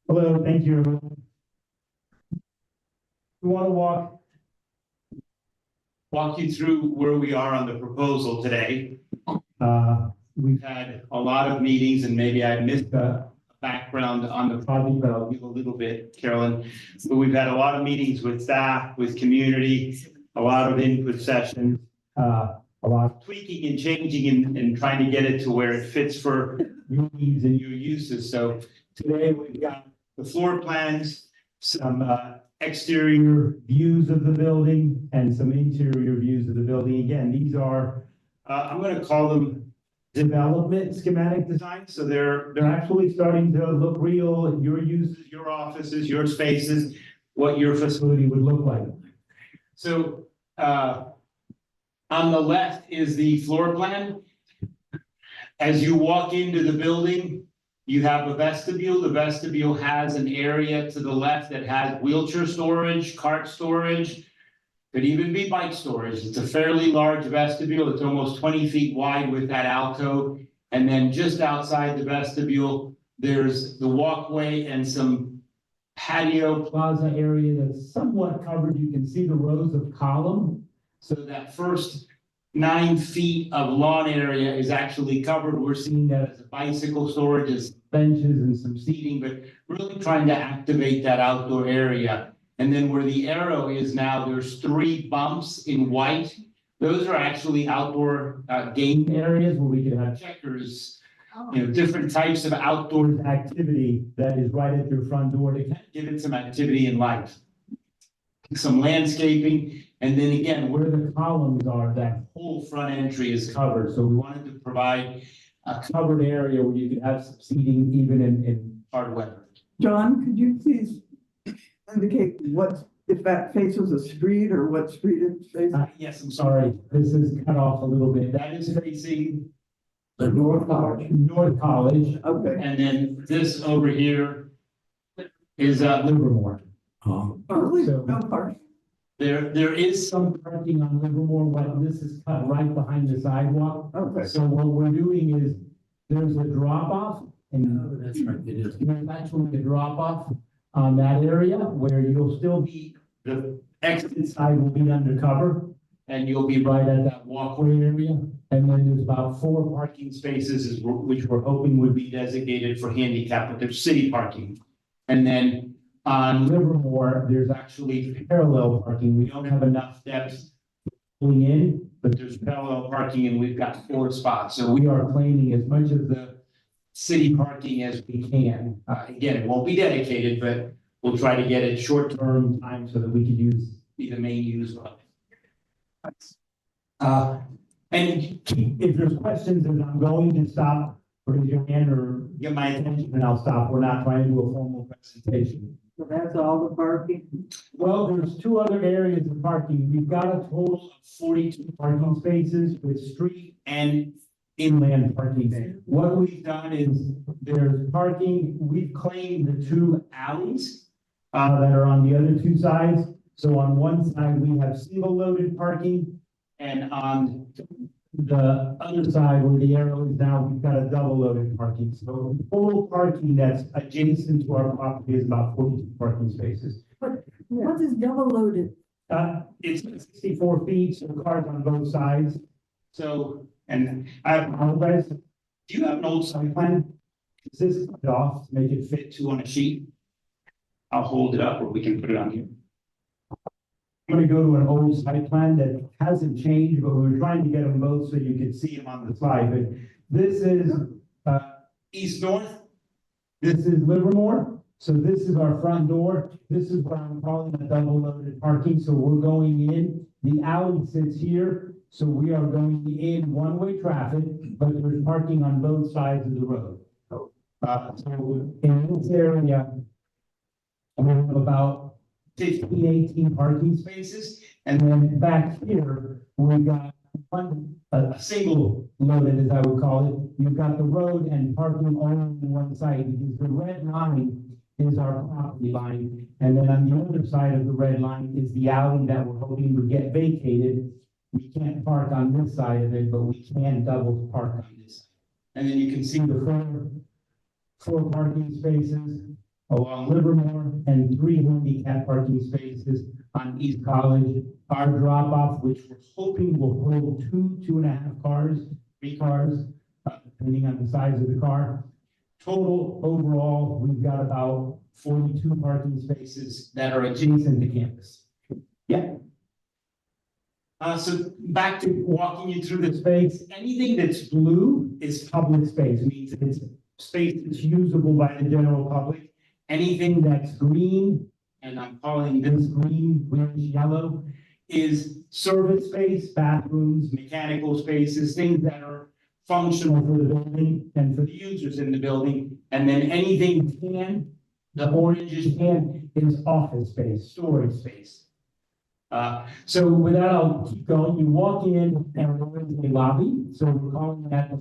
Hello, thank you. We want to walk you through where we are on the proposal today. We've had a lot of meetings, and maybe I missed a background on the project, but I'll give a little bit, Carolyn. So we've had a lot of meetings with staff, with community, a lot of input sessions, a lot of tweaking and changing and trying to get it to where it fits for your needs and your uses. So today we've got the floor plans, some exterior views of the building, and some interior views of the building. Again, these are, I'm going to call them development schematic design. So they're actually starting to look real. Your uses, your offices, your spaces, what your facility would look like. So on the left is the floor plan. As you walk into the building, you have a vestibule. The vestibule has an area to the left that has wheelchair storage, cart storage, could even be bike storage. It's a fairly large vestibule. It's almost 20 feet wide with that alcove. And then just outside the vestibule, there's the walkway and some patio plaza area that's somewhat covered. You can see the rows of column. So that first 9 feet of lawn area is actually covered. We're seeing that as a bicycle storage, as benches and some seating, but really trying to activate that outdoor area. And then where the arrow is now, there's 3 bumps in white. Those are actually outdoor game areas where we can have checkers, different types of outdoor activity that is right at your front door to give it some activity and life. Some landscaping, and then again, where the columns are, that whole front entry is covered. So we wanted to provide a covered area where you could have some seating even in hard weather. John, could you please indicate if that faces a street or what street it's facing? Yes, I'm sorry. This is cut off a little bit. That is facing the North College. Okay. And then this over here is Livermore. Really? So- No parking? There is some parking on Livermore, but this is cut right behind the sidewalk. Okay. So what we're doing is there's a drop off and That's right, it is. there's actually a drop off on that area where you'll still be, the exit side will be undercover and you'll be right at that walkway area. And then there's about 4 parking spaces which we're hoping would be designated for handicap, but there's city parking. And then on Livermore, there's actually parallel parking. We don't have enough depth pulling in, but there's parallel parking and we've got 4 spots. So we are claiming as much of the city parking as we can. Again, it won't be dedicated, but we'll try to get it short-term time so that we can be the main use of it. And if there's questions as I'm going to stop, raise your hand or get my attention and I'll stop. We're not trying to do a formal presentation. So that's all the parking? Well, there's 2 other areas of parking. We've got a total of 42 parking spaces with street and inland parking. What we've done is there's parking, we've claimed the 2 alleys that are on the other 2 sides. So on one side, we have single loaded parking, and on the other side where the arrow is now, we've got a double loaded parking. So the total parking that's adjacent to our property is about 42 parking spaces. What is double loaded? It's 64 feet, so cars on both sides. So, and I apologize, do you have an old site plan? Is this cut off to make it fit 2 on a sheet? I'll hold it up or we can put it on here. I'm gonna go to an old site plan that hasn't changed, but we were trying to get them both so you could see them on the slide. But this is east-north. This is Livermore. So this is our front door. This is what I'm calling a double loaded parking. So we're going in. The alley sits here. So we are going in one-way traffic, but there's parking on both sides of the road. So in this area, we have about 15, 18 parking spaces. And then back here, we've got a single loaded, as I would call it. You've got the road and parking all on one side, because the red line is our property line. And then on the other side of the red line is the alley that we're hoping would get vacated. We can't park on this side of it, but we can double park on this. And then you can see the four parking spaces along Livermore and 3 handicap parking spaces on East College. Our drop off, which we're hoping will hold 2.5 cars, 3 cars, depending on the size of the car. Total overall, we've got about 42 parking spaces that are adjacent to campus. Yeah. So back to walking you through the space, anything that's blue is public space, means it's space that's usable by the general public. Anything that's green, and I'm calling this green, greenish yellow, is service space, bathrooms, mechanical spaces, things that are functional for the building and for the users in the building. And then anything tan, the orange is tan, is office space, storage space. So with that, I'll keep going. You walk in and we're in the lobby. So we're calling that the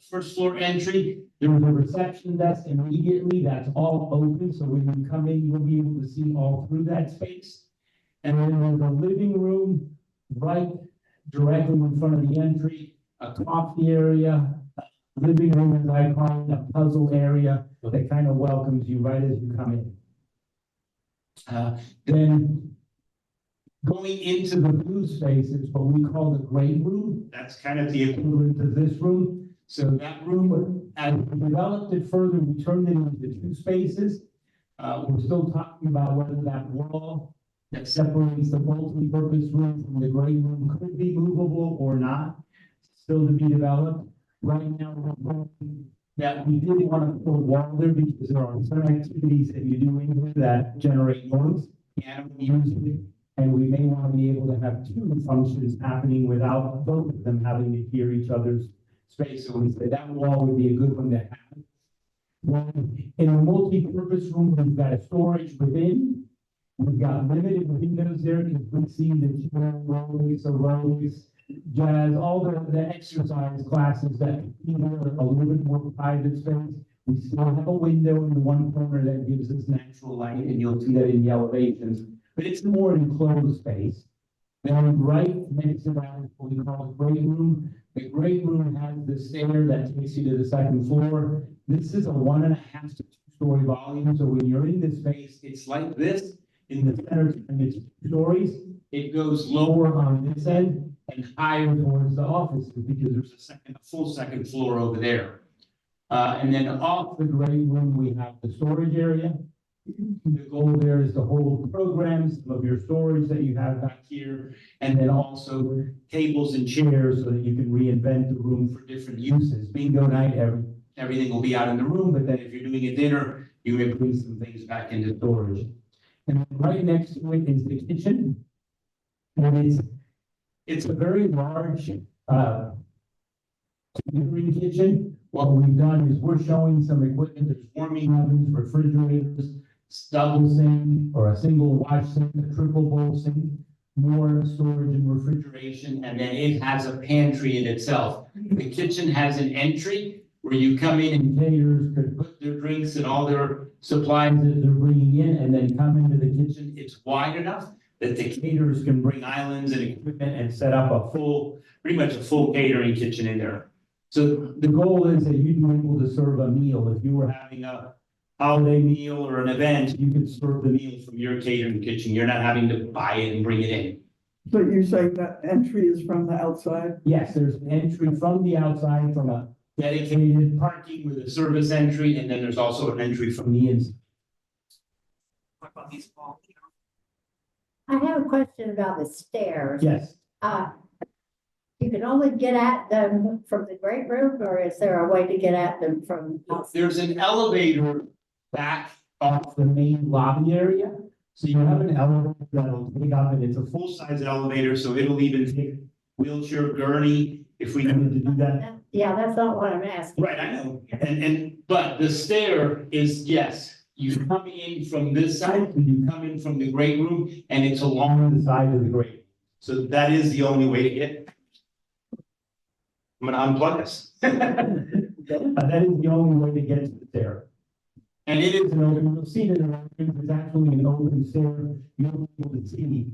first floor entry. There's a reception desk immediately. That's all open. So when you come in, you'll be able to see all through that space. And then there's a living room right directly in front of the entry, a coffee area, living room, as I call it, a puzzle area that kind of welcomes you right as you come in. Then going into the blue space is what we call the great room. That's kind of the equivalent to this room. So that room, as we developed it further, we turned it into 2 spaces. We're still talking about whether that wall that separates the multi-purpose room from the great room could be movable or not. Still to be developed. Right now, we're hoping that we did want to put a wall there because there are some activities that you do in here that generate noise, piano music, and we may want to be able to have 2 functions happening without both of them having to hear each other's space. So we say that wall would be a good one to have. Then in a multi-purpose room, we've got a storage within. We've got limited windows there because we see the aerobics, jazz, all the exercise classes that are a little bit more private space. We still have a window in one corner that gives us natural light, and you'll see that in the elevations. But it's more enclosed space. Then right next to that is what we call the great room. The great room has the stair that takes you to the 2nd floor. This is a 1.5 to 2-story volume. So when you're in this space, it's like this. In the center, and it's 2 stories. It goes lower on this end and higher towards the offices because there's a full second floor over there. And then off the great room, we have the storage area. The goal there is to hold programs of your storage that you have back here, and then also tables and chairs so that you can reinvent the room for different uses. Bingo night, everything will be out in the room, but then if you're doing a dinner, you may bring some things back into storage. And right next to it is the kitchen. And it's a very large catering kitchen. What we've done is we're showing some equipment. There's warming ovens, refrigerators, double sink or a single wash sink, a triple bowl sink, more storage and refrigeration, and then it has a pantry in itself. The kitchen has an entry where you come in and caterers could put their drinks and all their supplies that they're bringing in and then come into the kitchen. It's wide enough that the caterers can bring islands and equipment and set up pretty much a full catering kitchen in there. So the goal is that you'd be able to serve a meal. If you were having a holiday meal or an event, you could serve the meal from your catering kitchen. You're not having to buy it and bring it in. So you're saying that entry is from the outside? Yes, there's an entry from the outside from a dedicated parking with a service entry, and then there's also an entry from the inside. What about these walls? I have a question about the stairs. Yes. You can only get at them from the great room, or is there a way to get at them from outside? There's an elevator back off the main lobby area. So you have an elevator that'll take up, and it's a full-size elevator, so it'll even take wheelchair gurney if we needed to do that. Yeah, that's not what I'm asking. Right, I know. But the stair is, yes, you come in from this side, and you come in from the great room, and it's along the side of the great room. So that is the only way to get. I'm gonna unplug this. That is the only way to get to the stair. And it is an open, you'll see that it's actually an open stair. You'll be able to see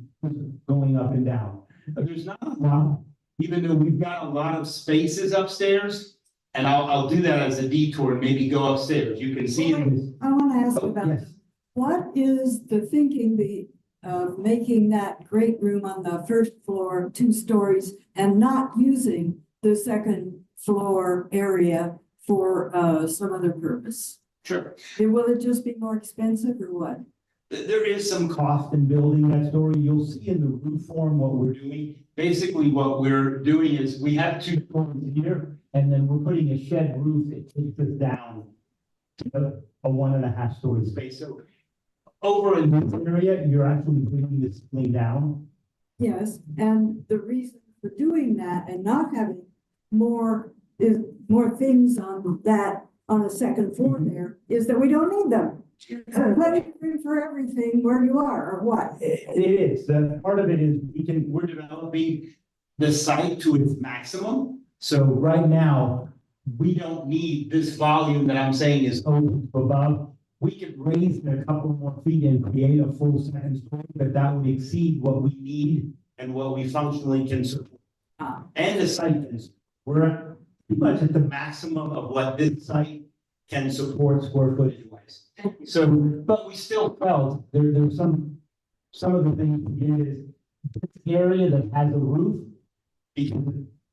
going up and down. But there's not a lot, even though we've got a lot of spaces upstairs, And I'll do that as a detour and maybe go upstairs. You can see. I wanna ask Oh, about, yes. what is the thinking, making that great room on the first floor, 2 stories, and not using the second floor area for, some other purpose? Sure. Will it just be more expensive or what? There is some cost in building that story. You'll see in the roof form what we're doing. Basically, what we're doing is we have 2 stories here, and then we're putting a shed roof that takes us down to a 1.5 story space. So over in this area, you're actually bringing the ceiling down. Yes, and the reason for doing that and not having more things on that, on a second floor there, is that we don't need them. Plenty of room for everything where you are, or what? It is, the part of it is we're developing the site to its maximum. So right now, we don't need this volume that I'm saying is open to above. We could raise it a couple more feet and create a full second story, but that would exceed what we need and what we functionally can support. And the site is, we're pretty much at the maximum of what this site can support square footage wise. So, but we still felt there's some of the things we did is this area that has a roof, because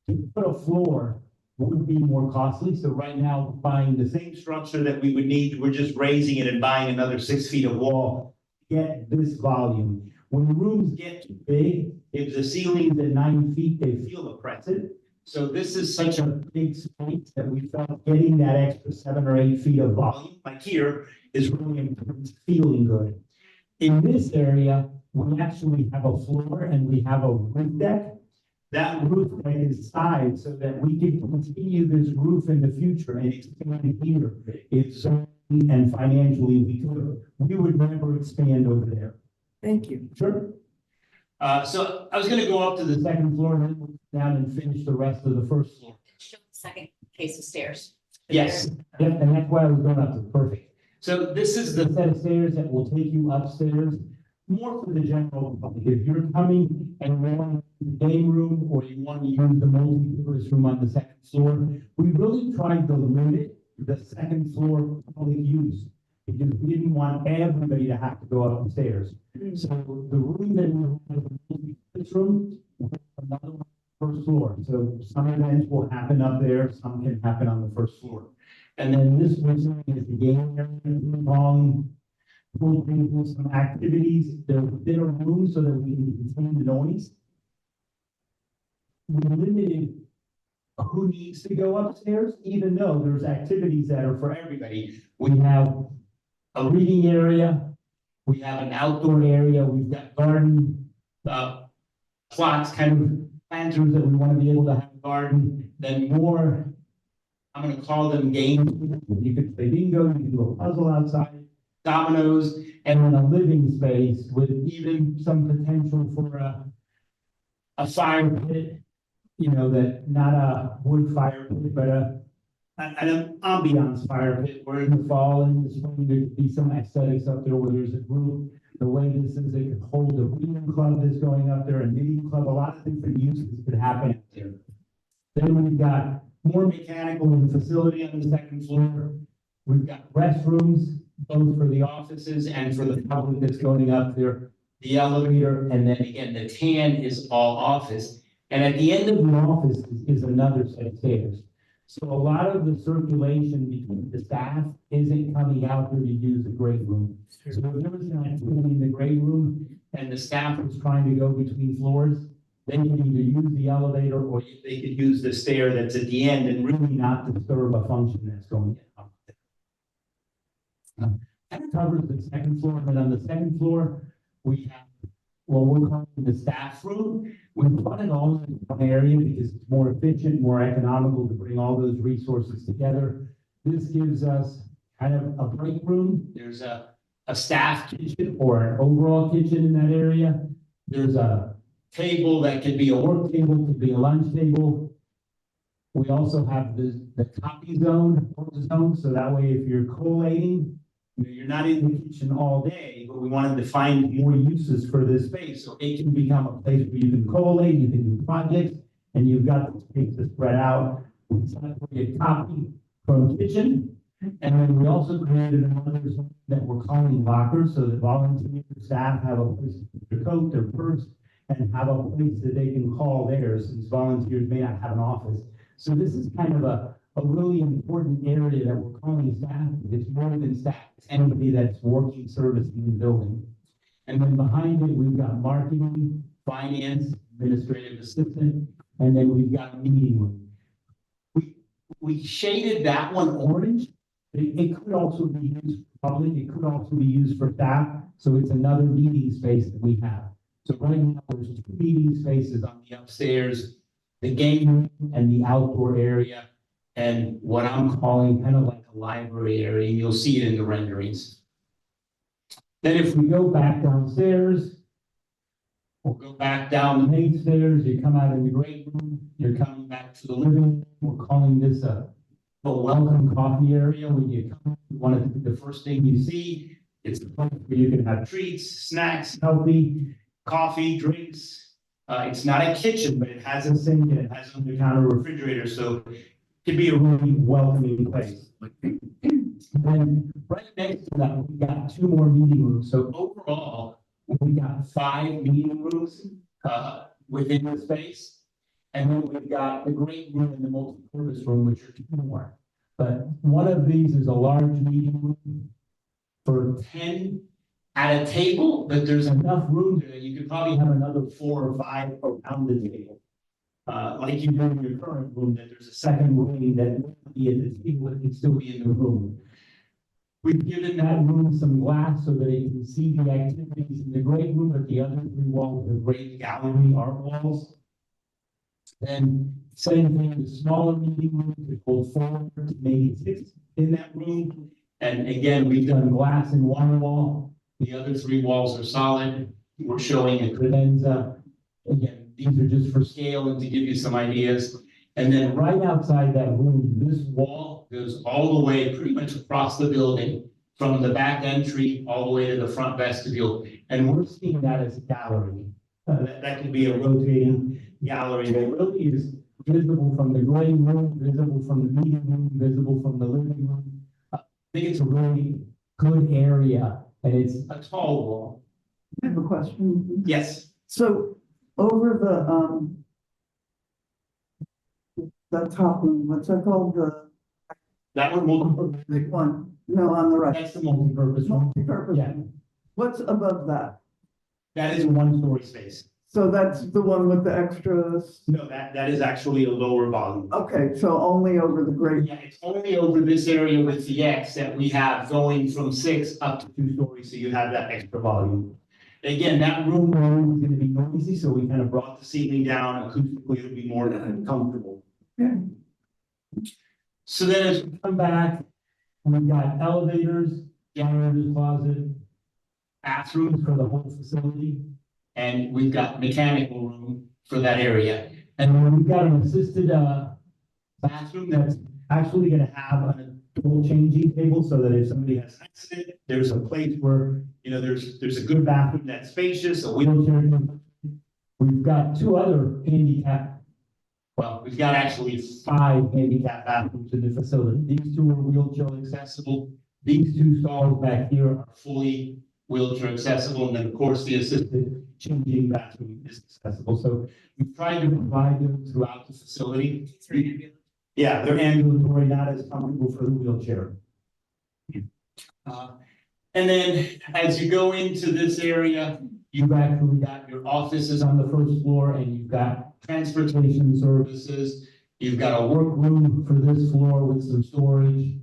to put a floor would be more costly. So right now, buying the same structure that we would need, we're just raising it and buying another 6 feet of wall to get this volume. When the rooms get too big, if the ceiling's at 9 feet, they feel oppressive. So this is such a big space that we felt getting that extra 7 or 8 feet of volume, like here, is really important to feeling good. In this area, we actually have a floor and we have a roof deck. That roof deck is sized so that we can continue this roof in the future and expand here. If so, and financially we would never expand over there. Thank you. Sure. So I was gonna go up to the second floor and then we'll go down and finish the rest of the first floor. Show the second case of stairs. Yes, yep, and that's why I was going up to perfect. So this is the set of stairs that will take you upstairs, more for the general public. If you're coming and you want the game room or you want to use the multi-purpose room on the second floor, we really tried to limit the second floor public use because we didn't want everybody to have to go up the stairs. So the room that we have, the multi-purpose room, we have another one on the first floor. So some events will happen up there, some can happen on the first floor. And then this was is the game area, long pool tables, some activities, there's dinner rooms so that we can contain the noise. We limited who needs to go upstairs, even though there's activities that are for everybody. We have a reading area, we have an outdoor area, we've got garden, plots, kind of planters that we want to be able to have a garden, then more, I'm gonna call them games. You could play bingo, you can do a puzzle outside, dominoes, and then a living space with even some potential for a fire pit, you know, that not a wood fire pit, but an ambiance fire pit, where in the fall and the spring, there could be some aesthetics up there where there's a group. The way this is, it could hold a reading club that's going up there, a knitting club, a lot of different uses could happen up there. Then we've got more mechanical and facility on the second floor. We've got restrooms, both for the offices and for the public that's going up there. The elevator, and then again, the tan is all office. And at the end of the office is another set of stairs. So a lot of the circulation between the staff isn't coming out there to use the great room. So if there was an activity in the great room and the staff was trying to go between floors, they can either use the elevator or they could use the stair that's at the end and really not disturb a function that's going on. That covers the second floor, and on the second floor, we have what we're calling the staff room. We put it all in one area because it's more efficient, more economical to bring all those resources together. This gives us kind of a break room. There's a staff kitchen or an overall kitchen in that area. There's a table that could be a work table, could be a lunch table. We also have the copy zone, so that way if you're collating, you're not in the kitchen all day, but we wanted to find more uses for this space. So it can become a place where you can collate, you can do projects, and you've got the space to spread out. We separated copy from kitchen. And then we also created another zone that we're calling lockers, so that volunteer staff have a place to put their coat, their purse, and have a place that they can call theirs, since volunteers may not have an office. So this is kind of a really important area that we're calling staff. It's more than staff, it's anybody that's working service in the building. And then behind it, we've got marketing, finance, administrative assistant, and then we've got a meeting room. We shaded that one orange. It could also be used for public, it could also be used for staff, so it's another meeting space that we have. So right now, there's 2 meeting spaces on the upstairs, the game room and the outdoor area, and what I'm calling kind of like a library area, and you'll see it in the renderings. Then if we go back downstairs, we'll go back down the main stairs, you come out in the great room, you're coming back to the living room. We're calling this a welcome coffee area. When you come, you want it to be the first thing you see. It's a place where you can have treats, snacks, healthy, coffee, drinks. It's not a kitchen, but it has a sink and it has an under-counter refrigerator, so it can be a really welcoming place. Then right next to that, we got 2 more meeting rooms. So overall, we got 5 meeting rooms within the space. And then we've got the great room and the multi-purpose room, which are 2 more. But one of these is a large meeting room for 10 at a table, but there's enough room there that you could probably have another 4 or 5 around the table. Like you do in your current room, that there's a second room that won't be at the table, it can still be in the room. We've given that room some glass so that it can see the activities in the great room, but the other 3 walls are great gallery art walls. And same thing, the smaller meeting room could hold 4 to maybe 6 in that room. And again, we've done glass in 1 wall. The other 3 walls are solid. We're showing a credenza. Again, these are just for scale and to give you some ideas. And then right outside that room, this wall goes all the way pretty much across the building from the back entry all the way to the front vestibule. And we're seeing that as a gallery. That could be a rotating gallery that really is visible from the great room, visible from the meeting room, visible from the living room. I think it's a really good area, and it's a tall wall. I have a question. Yes. So over the top one, what's that called? The That one will, big one? No, on the right. that's the multi-purpose room. Multi-purpose. Yeah, What's above that? that is a 1-story space. So that's the one with the extras. No, that is actually a lower volume. Okay, so only over the great. Yeah, it's only over this area with the X that we have going from 6 up to 2 stories, so you have that extra volume. Again, that room is gonna be noisy, so we kind of brought the ceiling down, acoustically, it'll be more comfortable. Yeah. So then as we come back, we've got elevators, janitor's closet, bathrooms for the whole facility, and we've got mechanical room for that area. And then we've got an assisted bathroom that's actually gonna have an adult changing table, so that if somebody has an accident, there's a place where, you know, there's a good bathroom that's spacious, a wheelchair. We've got 2 other handicap. Well, we've got actually 5 handicap bathrooms in the facility. These 2 are wheelchair accessible. These 2 stalls back here are fully wheelchair accessible, and then of course the assisted changing bathroom is accessible. So we've tried to provide them throughout the facility. Yeah, they're ambulatory, not as comfortable for the wheelchair. And then as you go into this area, you've actually got your offices on the first floor, and you've got transportation services. You've got a workroom for this floor with some storage,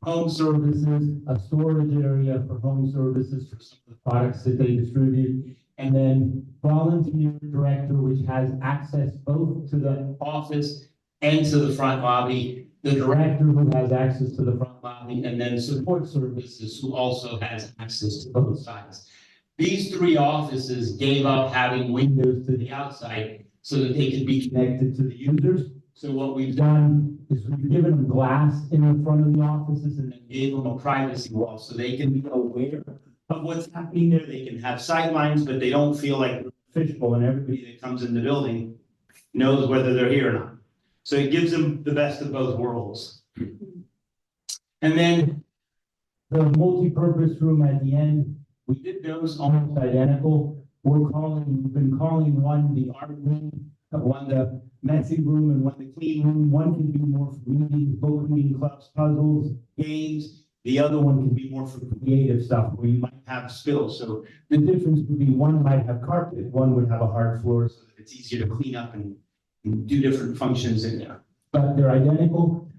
home services, a storage area for home services for some of the products that they distribute, and then volunteer director, which has access both to the office and to the front lobby, the director who has access to the front lobby, and then support services who also has access to both sides. These 3 offices gave up having windows to the outside so that they could be connected to the users. So what we've done is we've given them glass in the front of the offices and then gave them a privacy wall so they can be aware of what's happening there. They can have sight lines, but they don't feel like fishbowl, and everybody that comes in the building knows whether they're here or not. So it gives them the best of both worlds. And then The multi-purpose room at the end, we did those almost identical. We've been calling one the art room, one the messy room, and one the clean room. One can be more for reading, book reading clubs, puzzles, games. The other one can be more for creative stuff where you might have spills. So the difference would be one might have carpet, one would have a hard floor, so that it's easier to clean up and do different functions in there. But they're identical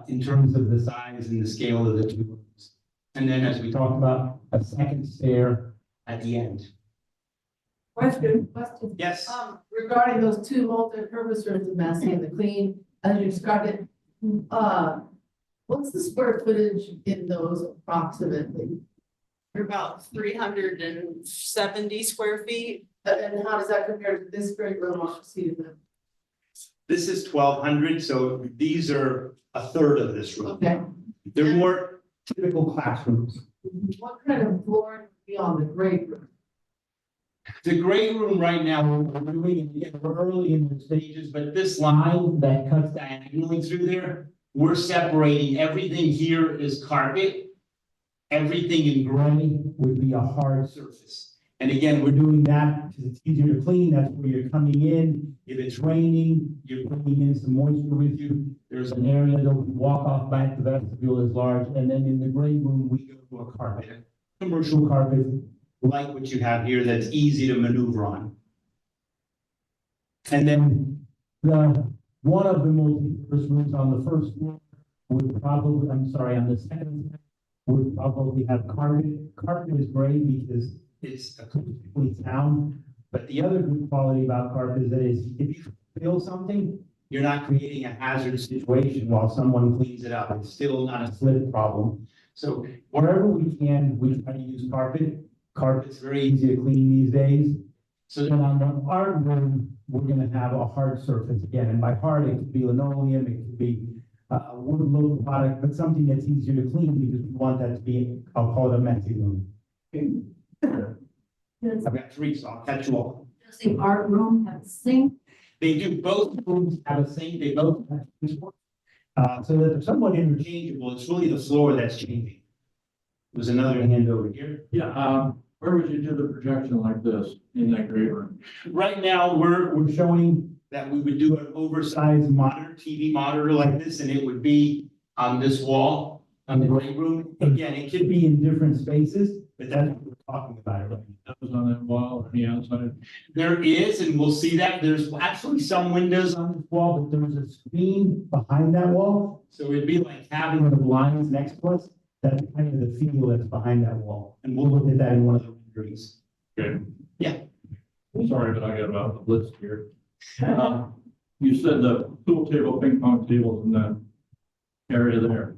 in terms of the size and the scale of the two rooms. And then, as we talked about, a second stair at the end. Question. Yes, Regarding those two multi-purpose rooms, the messy and the clean, as you described it, what's the square footage in those approximately? They're about 370 square feet. And how does that compare to this great room on Cedar Hill? this is 1,200, so these are a third of this room. Okay, They're more, Typical classrooms. what kind of flooring would be on the great room? the great room right now, we're doing, again, we're early in the stages, but this line that cuts diagonally through there, we're separating, everything here is carpet. Everything in gray would be a hard surface. And again, we're doing that because it's easier to clean. That's where you're coming in. If it's raining, you're bringing in some moisture with you. There's an area that we can walk off back. The vestibule is large. And then in the gray room, we go to a carpet, a commercial carpet, like what you have here, that's easy to maneuver on. And then one of the multi-purpose rooms on the first floor would probably, on the second floor, would probably have carpet. Carpet is great because it's acoustically sound, but the other good quality about carpet is that if you feel something, you're not creating a hazard situation while someone cleans it up. It's still not a slip problem. So wherever we can, we try to use carpet. Carpet's very easy to clean these days. So then on the art room, we're gonna have a hard surface again, and by hard, it could be linoleum, it could be a wood load product, but something that's easier to clean because we want that to be, I'll call it a messy room. I've got three, so I'll catch you all. Does the art room have a sink? They do, both rooms have a sink, they both have so that they're somewhat interchangeable, it's really the floor that's changing. There's another hand over here. Yeah, where would you do the projection like this in that great room? Right now, we're showing that we would do an oversized monitor, TV monitor like this, and it would be on this wall, on the great room. Again, it could be in different spaces, but that's what we're talking about right now. Those on that wall or the outside? There is, and we'll see that, there's actually some windows on this wall, but there's a screen behind that wall. So it'd be like having the blinds next to us, that's kind of the feel that's behind that wall. And we'll look at that in one of the renderings. Okay. Yeah. Sorry, but I got about the list here. You said the pool table, ping pong tables in that area there.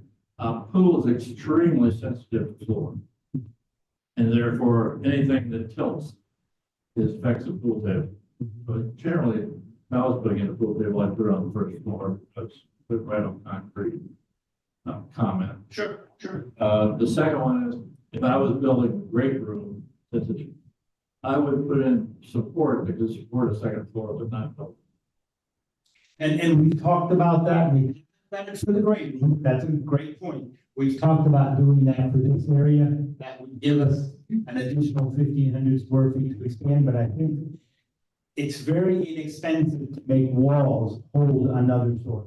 Pool is extremely sensitive to floor. And therefore, anything that tilts affects the pool table. But generally, if I was putting in a pool table, I'd put it on the first floor, that's put right on concrete. Comment. Sure. The second one is, if I was building a great room, I would put in support that could support a second floor, but not built. And we've talked about that, that is for the great room, that's a great point. We've talked about doing that for this area, that would give us an additional 1,500 square feet to expand, but I think it's very inexpensive to make walls hold another story.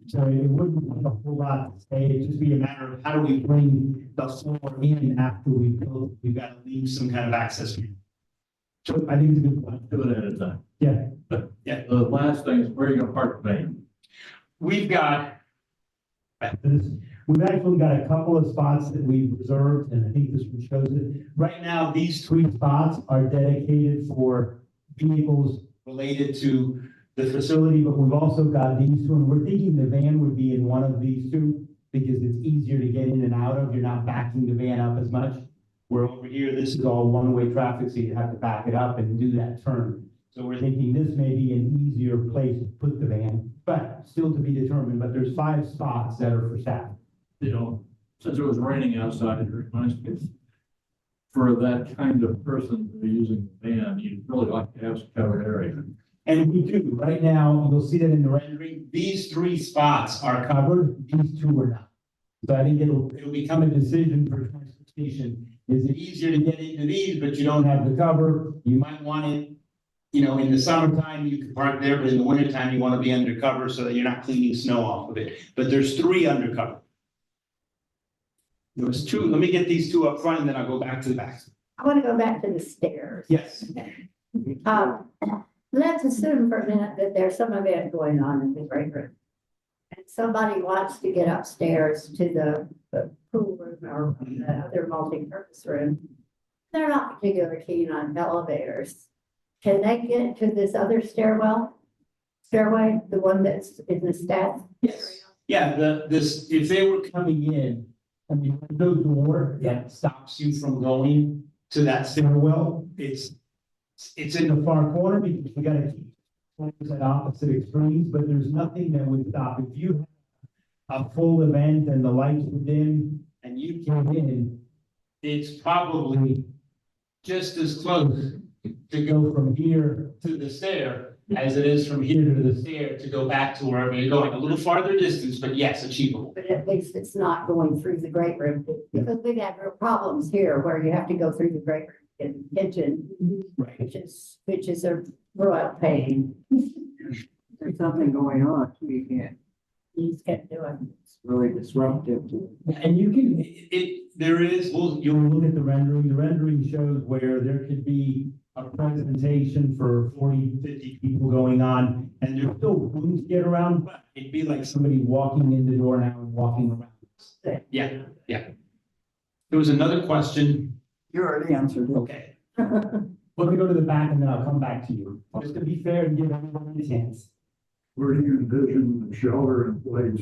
So it wouldn't be a whole lot to say, it'd just be a matter of how do we bring the floor in after we build, we've got to leave some kind of access. So I think it's a good point. Do it at a time. Yeah. Yeah, the last thing is where are you gonna park the van? We've got, We've actually got a couple of spots that we've reserved, and I think this one shows it. right now, these Three spots are dedicated for vehicles related to the facility, facility, but we've also got these two, and we're thinking the van would be in one of these two because it's easier to get in and out of. You're not backing the van up as much. Where over here, this is all one-way traffic, so you have to back it up and do that turn. So we're thinking this may be an easier place to put the van, but still to be determined. But there's 5 spots that are for staff. You know, since it was raining outside, it reminds me, for that kind of person to be using the van, you'd really like to have some covered area. And we do, right now, you'll see that in the rendering, these 3 spots are covered, these 2 are not. So I think it'll become a decision for transportation. Is it easier to get into these, but you don't have the cover? You might want it, you know, in the summertime, you can park there, but in the wintertime, you want to be undercover so that you're not cleaning snow off of it. But there's 3 undercover. There was 2, let me get these 2 up front and then I'll go back to the back. I want to go back to the stairs. Yes. Let's assume for a minute that there's some event going on in the great room. And somebody wants to get upstairs to the pool room or the other multi-purpose room. They're not particularly keen on elevators. Can they get to this other stairway, the one that's in the staff? Yes. Yeah, if they were coming in, I mean, there's no door that stops you from going to that stairwell. It's in the far corner because we gotta keep things at opposite extremes, but there's nothing that would stop. If you have a full event and the lights were dim and you came in, it's probably just as close to go from here to the stair as it is from here to the stair to go back to wherever you're going. A little farther distance, but yes, achievable. But at least it's not going through the great room, because we've had real problems here where you have to go through the great room and kitchen, Right. which is a royal pain. There's something going on, you You just can't do it. it's really disruptive. And you can, you'll look at the rendering. The rendering shows where there could be a presentation for 40, 50 people going on, and there's still room to get around, but it'd be like somebody walking in the door now and walking around. Yeah. There was another question. You already answered it. Okay. Let me go to the back and then I'll come back to you. Just to be fair and give everyone a chance. Where do you envision the shelter in place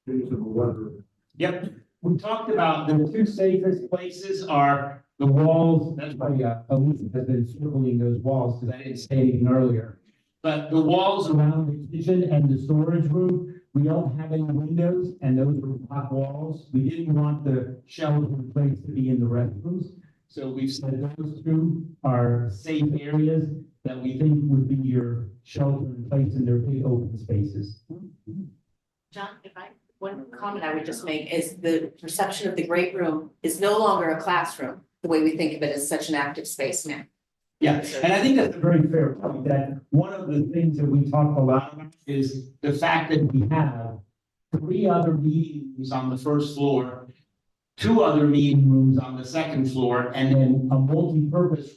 in case of a weather? Yep, we talked about the 2 safest places are the walls. That's why Elisa has been circling those walls because I didn't say anything earlier. But the walls around the kitchen and the storage room, we don't have any windows and those are block walls. We didn't want the shelter in place to be in the restrooms. So we've said those 2 are safe areas that we think would be your shelter in place in their big open spaces. John, one comment I would just make is the perception of the great room is no longer a classroom, the way we think of it as such an active space now. Yeah, and I think that's a very fair point, that one of the things that we talked a lot about is the fact that we have 3 other meeting rooms on the first floor, 2 other meeting rooms on the second floor, and then a multi-purpose room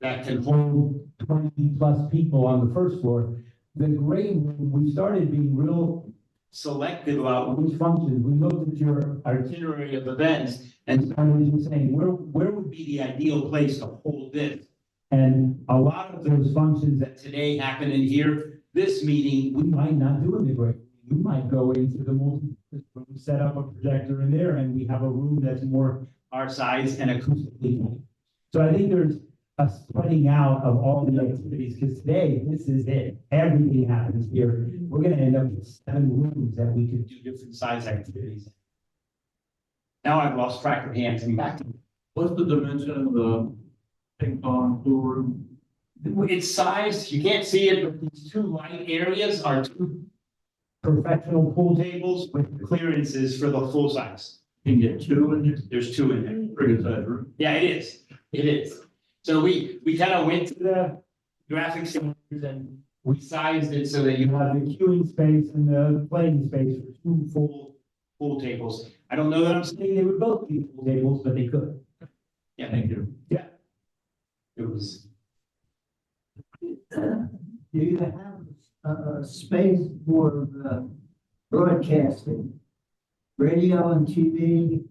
that can hold 20+ people on the first floor. The great room, we started being real selective about which functions. We looked at your itinerary of events and started just saying, where would be the ideal place to hold this? And a lot of those functions that today happen in here, this meeting, we might not do in the great room. We might go into the multi-purpose room, set up a projector in there, and we have a room that's more our size and acoustically. So I think there's a spreading out of all the activities, because today, this is it. Everything happens here. We're gonna end up with 7 rooms that we could do different size activities. Now I've lost track of hands and back. What's the dimension of the ping pong pool room? It's sized, you can't see it, but these 2 light areas are 2 professional pool tables with clearances for the full size. You can get 2 in there, There's 2 in there. pretty good size room. Yeah, it is. It is. So we kind of went to the graphic standards and we sized it so that you have the queuing space and the playing space for 2 full pool tables. I don't know that I'm saying they would both be pool tables, but they could. Yeah, Thank you. yeah. It was. Do you have a space for broadcasting, radio and TV?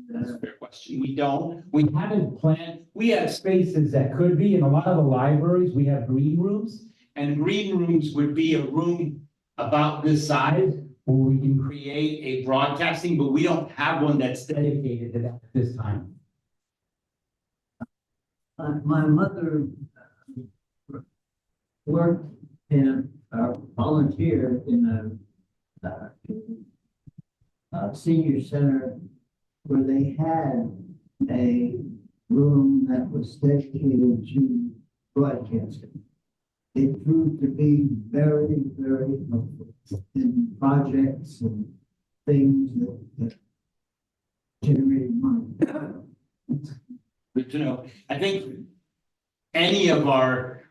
That's a fair question. We don't. We haven't planned. We have spaces that could be in a lot of the libraries. We have green rooms, and green rooms would be a room about this size where we can create a broadcasting, but we don't have one that's dedicated to that at this time. My mother worked in, volunteered in a senior center where they had a room that was dedicated to broadcasting. they proved to be very, very helpful in projects and things that generate money. Good to know. I think any of our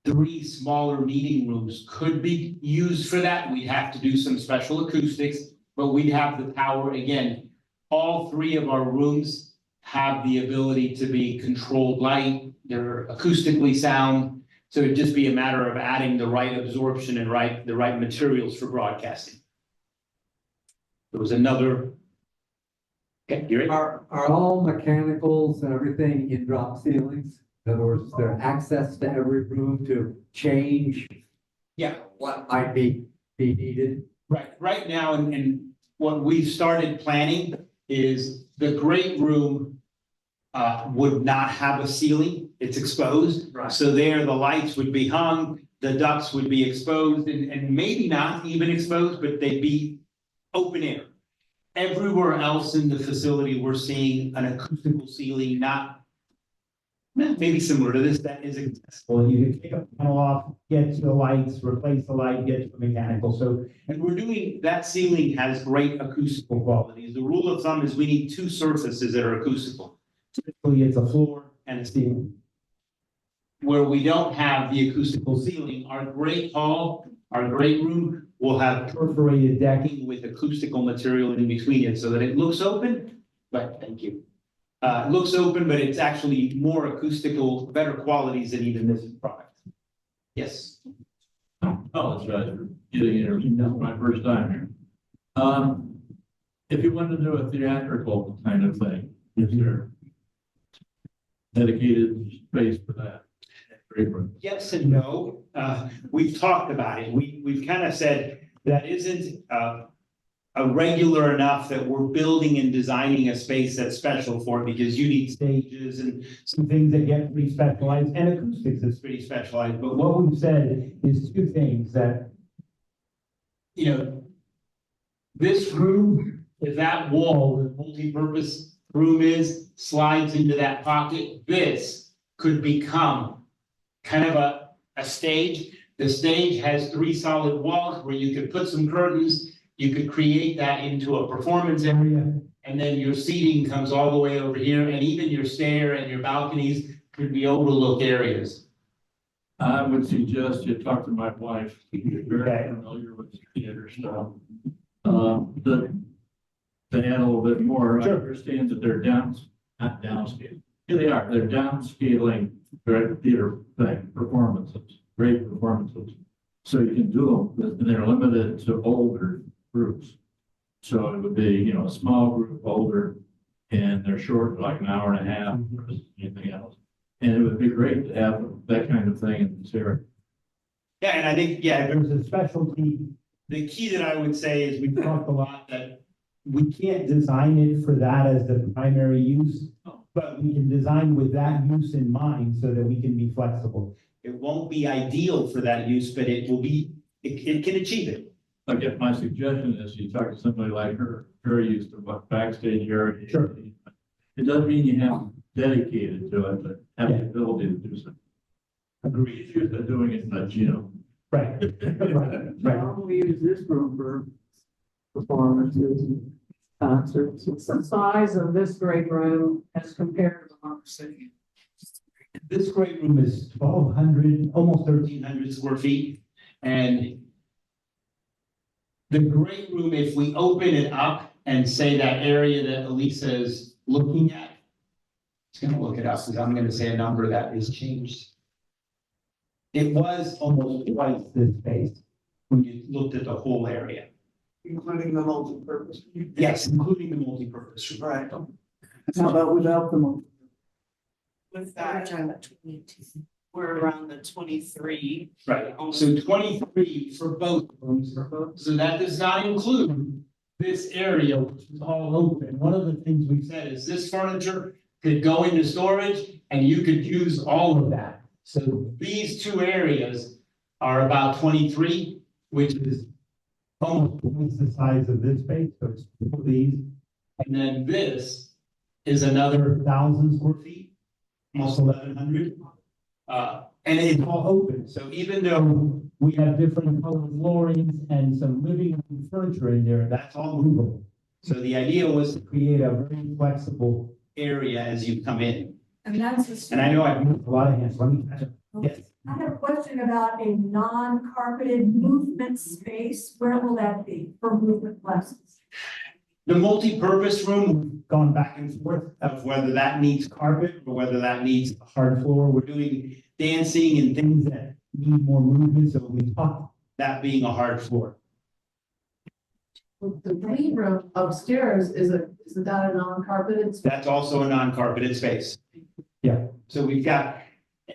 3 smaller meeting rooms could be used for that. We'd have to do some special acoustics, but we'd have the power, again, all 3 of our rooms have the ability to be controlled light, they're acoustically sound. So it'd just be a matter of adding the right absorption and the right materials for broadcasting. There was another. Okay, you're right. Are all mechanicals and everything in drop ceilings? In other words, is there access to every room to change Yeah. what might be needed? Right now, and what we've started planning is the great room would not have a ceiling, it's exposed. Right. So there, the lights would be hung, the ducts would be exposed, and maybe not even exposed, but they'd be open air. Everywhere else in the facility, we're seeing an acoustical ceiling, not maybe similar to this, that is accessible. Well, you can take a panel off, get to the lights, replace the light, get to the mechanical, so. And we're doing, that ceiling has great acoustical qualities. The rule of thumb is we need 2 surfaces that are acoustical. Typically, it's a floor and a ceiling. Where we don't have the acoustical ceiling, our great hall, our great room will have perforated decking with acoustical material in between it so that it looks open, but thank you. It looks open, but it's actually more acoustical, better qualities than even this product. Yes. Apologize for getting here, that's my first time here. If you wanted to do a theatrical kind of thing, is there dedicated space for that? Great room. Yes and no. We've talked about it. We've kind of said that isn't a regular enough that we're building and designing a space that's special for it, because you need stages and Some things that get pretty specialized, and acoustics is pretty specialized, but But what we've said is 2 things that, you know, this room, if that wall, the multi-purpose room is, slides into that pocket, this could become kind of a stage. The stage has 3 solid walls where you could put some curtains, you could create that into a performance area, and then your seating comes all the way over here, and even your stair and your balconies could be overlook areas. I would suggest you talk to my wife, she's very Okay. familiar with theater stuff. To add a little bit more, I Sure. understand that they're not downscaling. Yeah, they are, they're downscaling their theater thing, performances, great performances. So you can do them, and they're limited to older groups. So it would be, a small group, older, and they're short, like an hour and a half, versus anything else. And it would be great to have that kind of thing in this area. Yeah, and I think, yeah, there's a specialty. the key that I would say is we've talked a lot that We can't design it for that as the primary use, but we can design with that use in mind so that we can be flexible. it won't be ideal for that use, but it will be, it can achieve it. I guess my suggestion is you talk to somebody like her, very used to what backstage area. Sure. It doesn't mean you have dedicated to it, but have the Yeah. ability to do something. Agreed. She's used to doing it in the gym. Right. Right. We use this room for performances and concerts. What's the size of this great room as compared to our city? This great room is 1,200, almost 1,300 square feet. And the great room, if we open it up and say that area that Elisa is looking at, it's gonna look it up, because I'm gonna say a number that is changed. It was almost twice this space when you looked at the whole area. Including the multi-purpose. Yes, including the multi-purpose room. Right. How about without them? With that, we're around the 23. Right, so 23 for both rooms, so that does not include this area, which is all open. One of the things we've said is this furniture could go into storage and you could use all of that. So these 2 areas are about 23, which is Almost twice the size of this space, so it's 2 of these, and then this is another 1,000 square feet. almost 1,100. And it's all open, so even though we have different colored floorings and some living room furniture in there, that's all movable. So the idea was to create a very flexible area as you come in. And that's. And I know I've moved a lot of hands, let me catch up. Yes. I have a question about a non-carpeted movement space. Where will that be for movement classes? The multi-purpose room, we've gone back and forth of whether that needs carpet or whether that needs a hard floor. We're doing dancing and things that need more movement, so we talked that being a hard floor. The green room upstairs isn't that a non-carpeted space? That's also a non-carpeted space. Yeah. So we've got,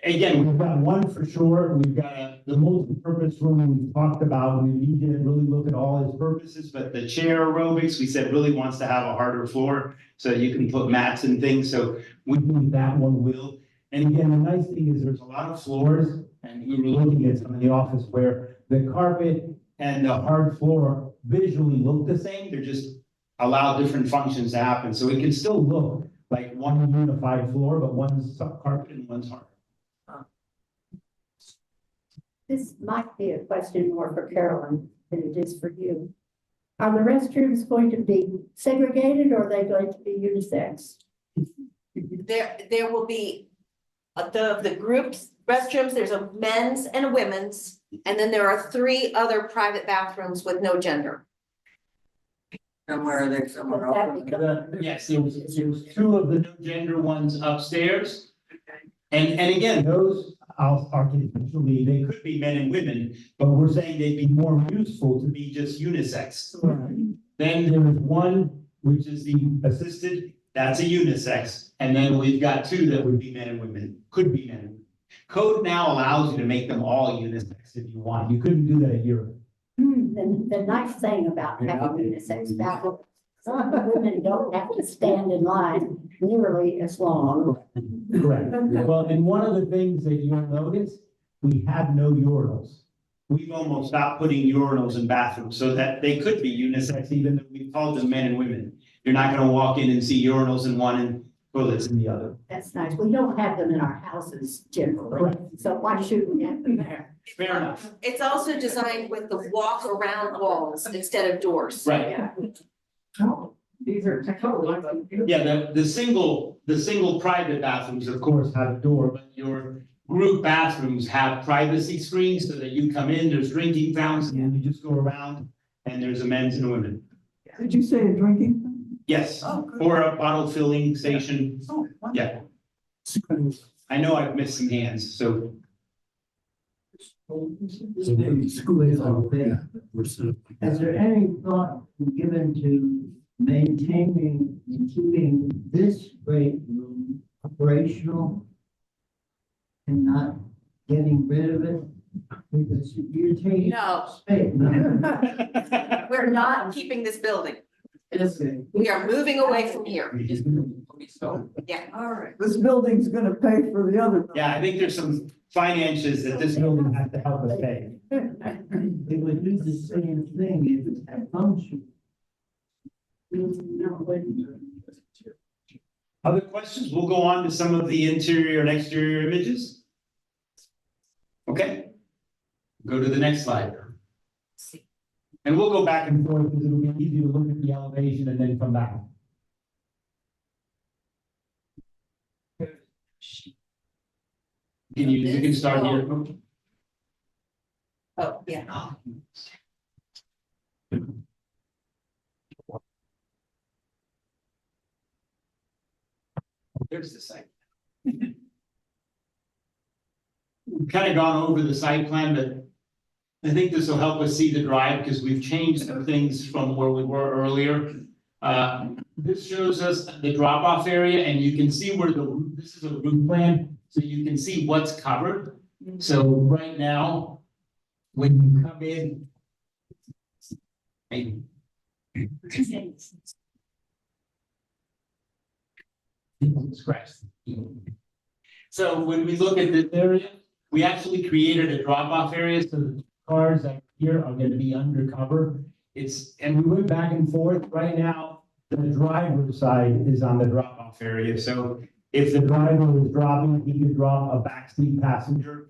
again, We've got one for sure, we've got the multi-purpose room we talked about, we need to really look at all its purposes, but the chair aerobics, we said really wants to have a harder floor so you can put mats and things. So we think that one will. And again, the nice thing is there's a lot of floors, and we were looking at some in the office where the carpet and the hard floor visually look the same, they're just allow different functions to happen, so it can still look like one unified floor, but one's carpet and one's hard. This might be a question more for Carolyn than it is for you. Are the restrooms going to be segregated or are they going to be unisex? There will be the groups restrooms, there's a men's and a women's, and then there are 3 other private bathrooms with no gender. Somewhere there, somewhere else. Yes, there was 2 of the no gender ones upstairs. And again, those architecturally, they could be men and women, but we're saying they'd be more useful to be just unisex. Then there is one, which is the assisted, that's a unisex, and then we've got 2 that would be men and women, could be men and women. Code now allows you to make them all unisex if you want, you couldn't do that a year ago. The nice thing about having unisex bathrooms, some of the women don't have to stand in line nearly as long. Correct. Well, and one of the things that you'll notice, we have no urinals. We've almost stopped putting urinals in bathrooms so that they could be unisex, even though we called them men and women. You're not gonna walk in and see urinals in one and toilets in the other. That's nice. We don't have them in our houses generally, so why should we have them there? Fair enough. It's also designed with the walk around walls instead of doors. Right. Oh, these are totally. Yeah, the single private bathrooms, of course, have a door, but your group bathrooms have privacy screens so that you come in, there's drinking fountains, and you just go around and there's a men's and a women. Did you say a drinking? Yes, Oh, good. or a bottle filling station. Oh, Yeah. I know I've missed some hands, so. School is all there. Has there any thought given to maintaining and keeping this great room operational and not getting rid of it? Because you're taking No. space. We're not keeping this building. Okay. We are moving away from here. Yeah. All right. This building's gonna pay for the other. Yeah, I think there's some finances that this building has to help us pay. It would do the same thing if it had function. Other questions? We'll go on to some of the interior and exterior images. Okay. Go to the next slide. And we'll go back and forth because it'll be easy to look at the elevation and then come back. You can start here. Oh, yeah. There's the site. We've kind of gone over the site plan, but I think this will help us see the drive because we've changed some things from where we were earlier. This shows us the drop-off area and you can see where this is a roof plan, so you can see what's covered. So right now, when you come in, maybe. Scratch. So when we look at this area, we actually created a drop-off area so the cars that are here are gonna be undercover. And we went back and forth. Right now, the driver's side is on the drop-off area. So if the driver was dropping, he could drop a backseat passenger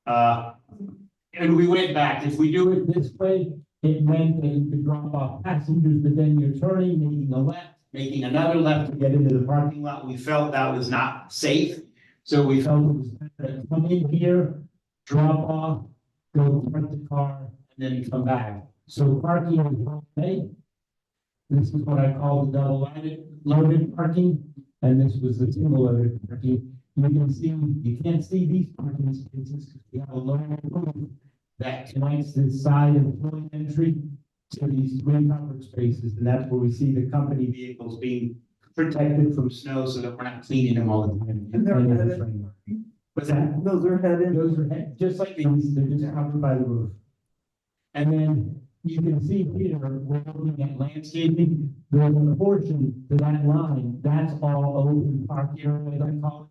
And we went back, if we do it this way, it meant that you could drop off passengers, but then you're turning, making a left, making another left to get into the parking lot. We felt that was not safe. So we felt it was better to come in here, drop off, go park the car, and then come back. So parking is one way. This is what I call the double loaded parking, and this was the single loaded parking. You can see, you can't see these parking spaces because we have a lower roof that connects this side employee entry to these three covered spaces, and that's where we see the company vehicles being protected from snow so that we're not cleaning them all the time. And they're headed. What's that? Those are headed. Those are just like these, they're just covered by the roof. And then you can see here, we're looking at landscaping, there's a portion to that line, that's all open park area, as I call it.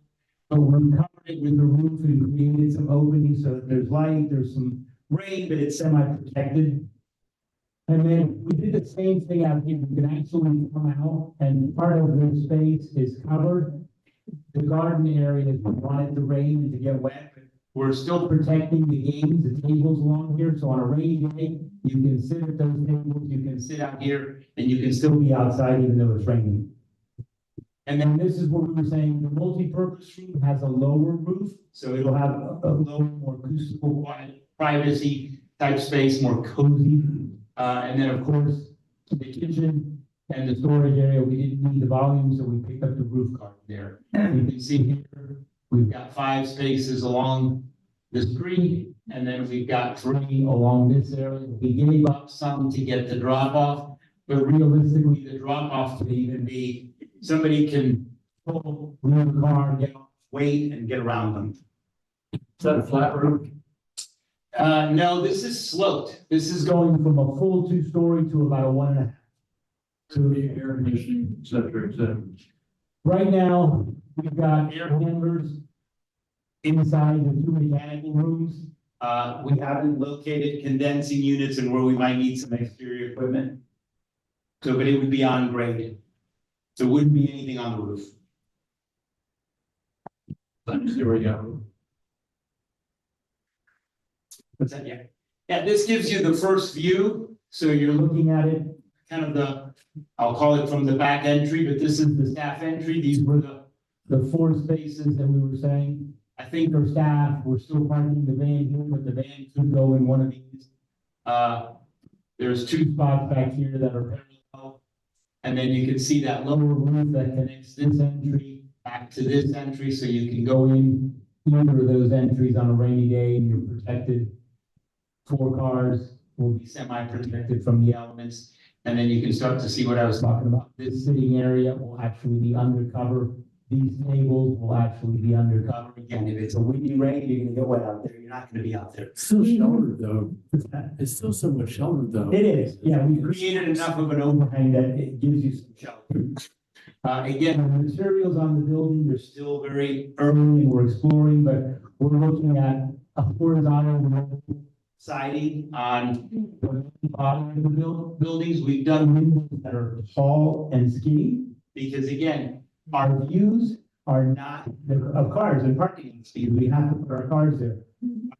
But we covered it with the roof and created some openings, so that there's light, there's some rain, but it's semi-protected. And then we did the same thing out here, you can actually come out, and part of the space is covered. The garden area, if we wanted to rain and to get wet, but we're still protecting the games, the tables along here, so on a rainy day, you can sit at those tables, you can sit out here, and you can still be outside even though it's raining. And then this is what we were saying, the multi-purpose room has a lower roof, so it'll have a lower, more acoustical, quiet, privacy type space, more cozy. And then of course, the kitchen and the storage area, we didn't need the volume, so we picked up the roof garden there. You can see here, we've got 5 spaces along the street, and then we've got 3 along this area. We gave up some to get the drop off, but realistically, the drop off could even be, somebody can pull, move the car, get off, wait, and get around them. Is that a flat roof? No, this is sloped. This is going from a full 2-story to about a 1.5. To the air conditioning, et cetera, et cetera. Right now, we've got air handlers inside the 2 mechanical rooms. We haven't located condensing units and where we might need some exterior equipment. So, but it would be on grade. So it wouldn't be anything on the roof. Let me see where you got roof. What's that? Yeah. Yeah, this gives you the first view. So you're looking at it, kind of the, I'll call it from the back entry, but this is the staff entry. These were the 4 spaces that we were saying. I think our staff were still parking the van here, but the van could go in one of these. There's 2 spots back here that are parallel. And then you can see that lower roof that connects this entry back to this entry. So you can go in either of those entries on a rainy day and you're protected. 4 cars will be semi-protected from the elements. And then you can start to see what I was talking about. This sitting area will actually be undercover. These tables will actually be undercover. Again, if it's a windy rain, you're gonna get wet out there. You're not gonna be out there. Still sheltered though. It's still somewhat sheltered though. It is, yeah, we created enough of an overhang that it gives you some shelter. Again, the materials on the building, they're still very early and we're exploring, but we're looking at a horizontal siding on the bottom of the buildings. We've done windows that are tall and skinny, because again, our views are not of cars and parking spaces. We have to put our cars there.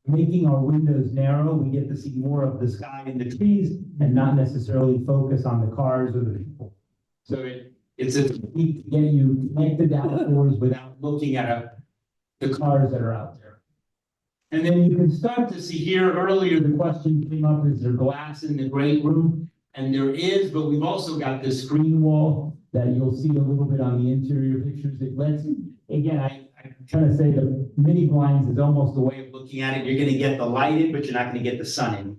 Making our windows narrow, we get to see more of the sky and the trees and not necessarily focus on the cars or the people. So it's a technique to get you connected outdoors without looking at the cars that are out there. And then you can start to see here, earlier the question came up, is there glass in the great room? And there is, but we've also got this screen wall that you'll see a little bit on the interior pictures. It lets, again, I'm trying to say the mini blinds is almost a way of looking at it. You're gonna get the light in, but you're not gonna get the sun in.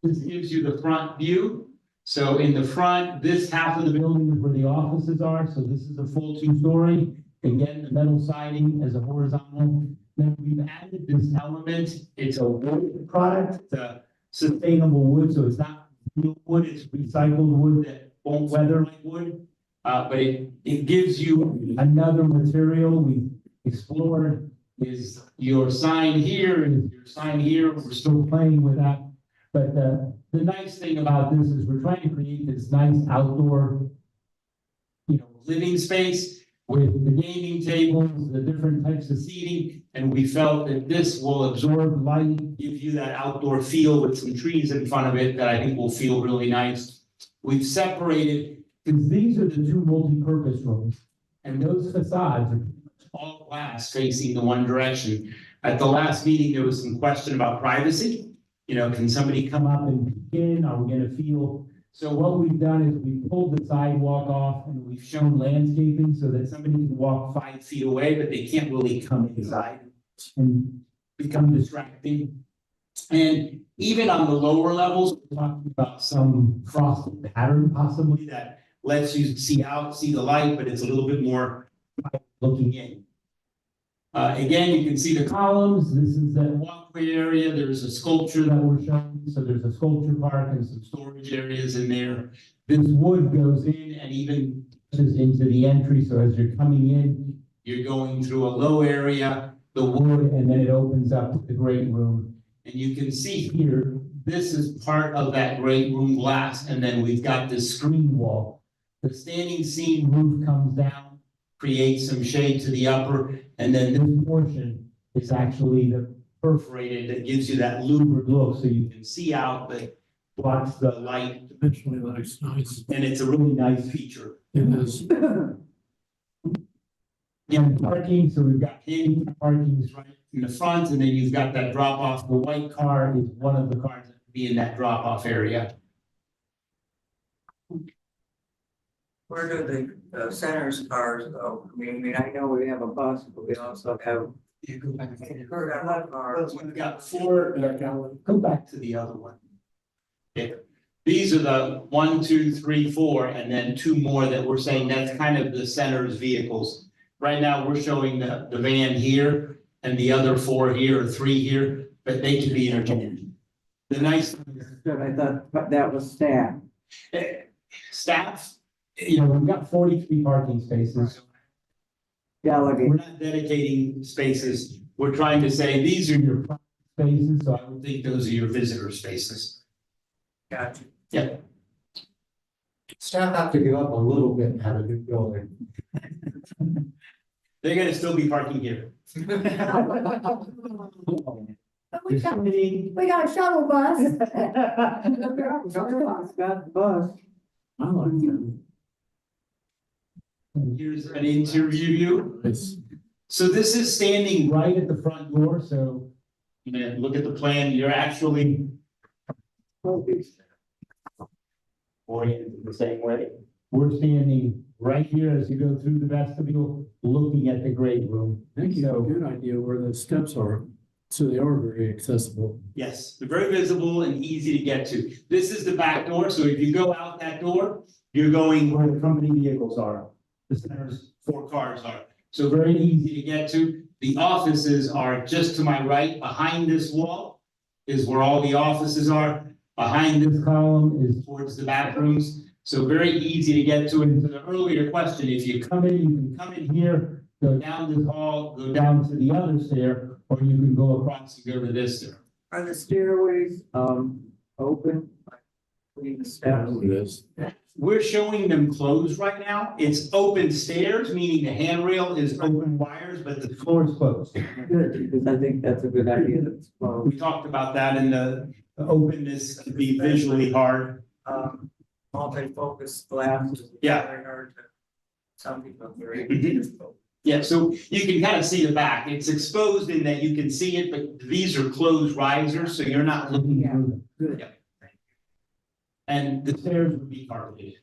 This gives you the front view. So in the front, this half of the building is where the offices are. So this is a full 2-story. Again, the metal siding as a horizontal. Then we've added this element. It's a wood product, it's a sustainable wood. So it's not real wood, it's recycled wood that won't weather like wood. But it gives you another material we explored. Is your sign here and your sign here. We're still playing with that. But the nice thing about this is we're trying to create this nice outdoor, living space. with the gaming tables, the different types of seating, and we felt that this will absorb light, give you that outdoor feel with some trees in front of it that I think will feel really nice. We've separated, because these are the two multi-purpose rooms, and those facades are all glass facing the one direction. At the last meeting, there was some question about privacy. You know, can somebody come up and peek in? Are we gonna feel? So what we've done is we pulled the sidewalk off and we've shown landscaping so that somebody can walk 5 feet away, but they can't really come inside and become distracting. And even on the lower levels, we're talking about some frosted pattern possibly that lets you see out, see the light, but it's a little bit more looking in. Again, you can see the columns. This is the walkway area. There's a sculpture that we're showing. So there's a sculpture park and some storage areas in there. This wood goes in and even touches into the entry. So as you're coming in, you're going through a low area, the wood, and then it opens up to the great room. And you can see here, this is part of that great room glass. And then we've got this screen wall. The standing seam roof comes down, creates some shade to the upper, and then this portion is actually the perforated that gives you that louvered look, so you can see out, but blocks the light. Eventually, nice. And it's a really nice feature. It is. And parking, so we've got handicap parking is right in the front, and then you've got that drop off. The white car is one of the cars that would be in that drop off area. Where do the center's cars go? I mean, I know we have a bus, but we also have. You go back. Cars. We've got 4, go back to the other one. Yeah. These are the 1, 2, 3, 4, and then 2 more that we're saying that's kind of the center's vehicles. Right now, we're showing the van here and the other 4 here or 3 here, but they can be interchanged. The nice thing is I thought that was staff. staff, you know, we've got 43 parking spaces. Delegate. We're not dedicating spaces. We're trying to say, these are your private spaces, so I would think those are your visitor spaces. Gotcha. Yeah. Staff have to give up a little bit and have a new building. They're gonna still be parking here. But we got a shuttle bus. Got the bus. I like that. Here's an interior view. Nice. So this is standing right at the front door, so you know, look at the plan, you're actually oriented the same way. We're standing right here as you go through the vestibule, looking at the great room. I think you have a good idea where the steps are, so they are very accessible. Yes, they're very visible and easy to get to. This is the back door, so if you go out that door, you're going where the company vehicles are. The center's 4 cars are, so very easy to get to. The offices are just to my right, behind this wall is where all the offices are. Behind this column is towards the bathrooms, so very easy to get to. And to the earlier question, if you come in, you can come in here, go down this hall, go down to the other stair, or you can go across and go to this stair. Are the stairways, open? Between the steps? It is. We're showing them closed right now. It's open stairs, meaning the handrail is open wires, but the floor is closed. Good, because I think that's a good idea. That's, We talked about that in the openness to be visually hard. multi-focus glass. Is Yeah. very hard to, some people are very Mhm. difficult. Yeah, so you can kind of see the back. It's exposed in that you can see it, but these are closed risers, so you're not looking through them. Good. Yeah. And the stairs would be carpeted.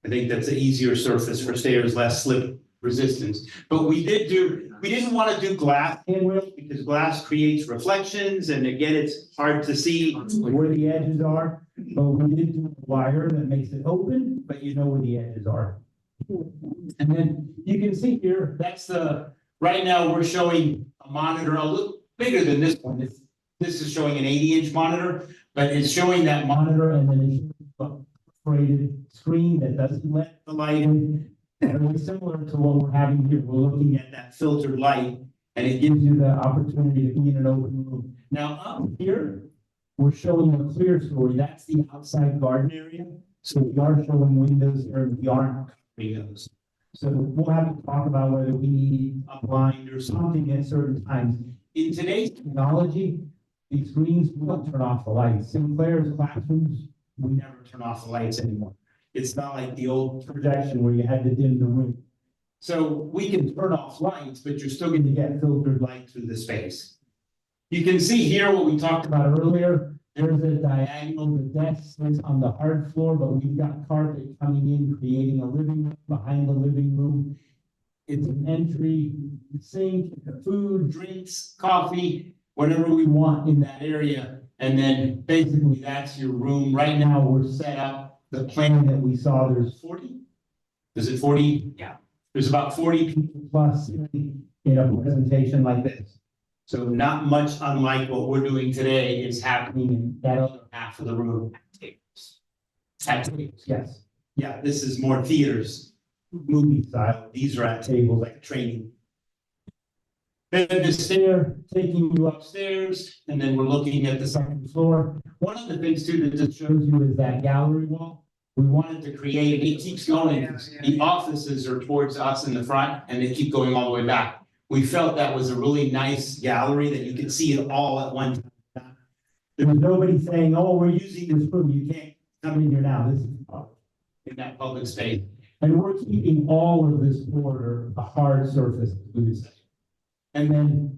I think that's an easier surface for stairs, less slip resistance. But we didn't want to do glass handrails because glass creates reflections and again, it's hard to see where the edges are. But we did do a wire that makes it open, but you know where the edges are. And then you can see here, that's right now we're showing a monitor a little bigger than this one. This is showing an 80-inch monitor, but it's showing that monitor and then it's a perforated screen that doesn't let the light in. Very similar to what we're having here. We're looking at that filtered light and it gives you the opportunity to be in an open room. Now up here, we're showing a clear story. That's the outside garden area. So we are showing windows there, we aren't covering those. So we'll have to talk about whether we need a blind or something at certain times. In today's technology, these screens, we don't turn off the lights. Sinclair's classrooms, we never turn off the lights anymore. It's not like the old projection where you had to dim the room. So we can turn off lights, but you're still going to get filtered light through the space. You can see here what we talked about earlier. There's a diagonal, the desk sits on the hard floor, but we've got carpet coming in, creating a living room behind the living room. It's an entry, sink, food, drinks, coffee, whatever we want in that area. And then basically that's your room. Right now, we're set up, the plan that we saw, there's 40? Is it 40? Yeah. There's about 40 people plus in a presentation like this. So not much unlike what we're doing today is happening in that other half of the room. At tables, yes. Yeah, this is more theaters, movie style. These are at tables like training. Then the stair taking you upstairs, and then we're looking at the second floor. One of the things too that just shows you is that gallery wall. We wanted to create, it keeps going, the offices are towards us in the front, and they keep going all the way back. We felt that was a really nice gallery that you could see it all at one time. There was nobody saying, oh, we're using this room, you can't come in here now, this is in that public space. And we're keeping all of this border a hard surface, we would say. And then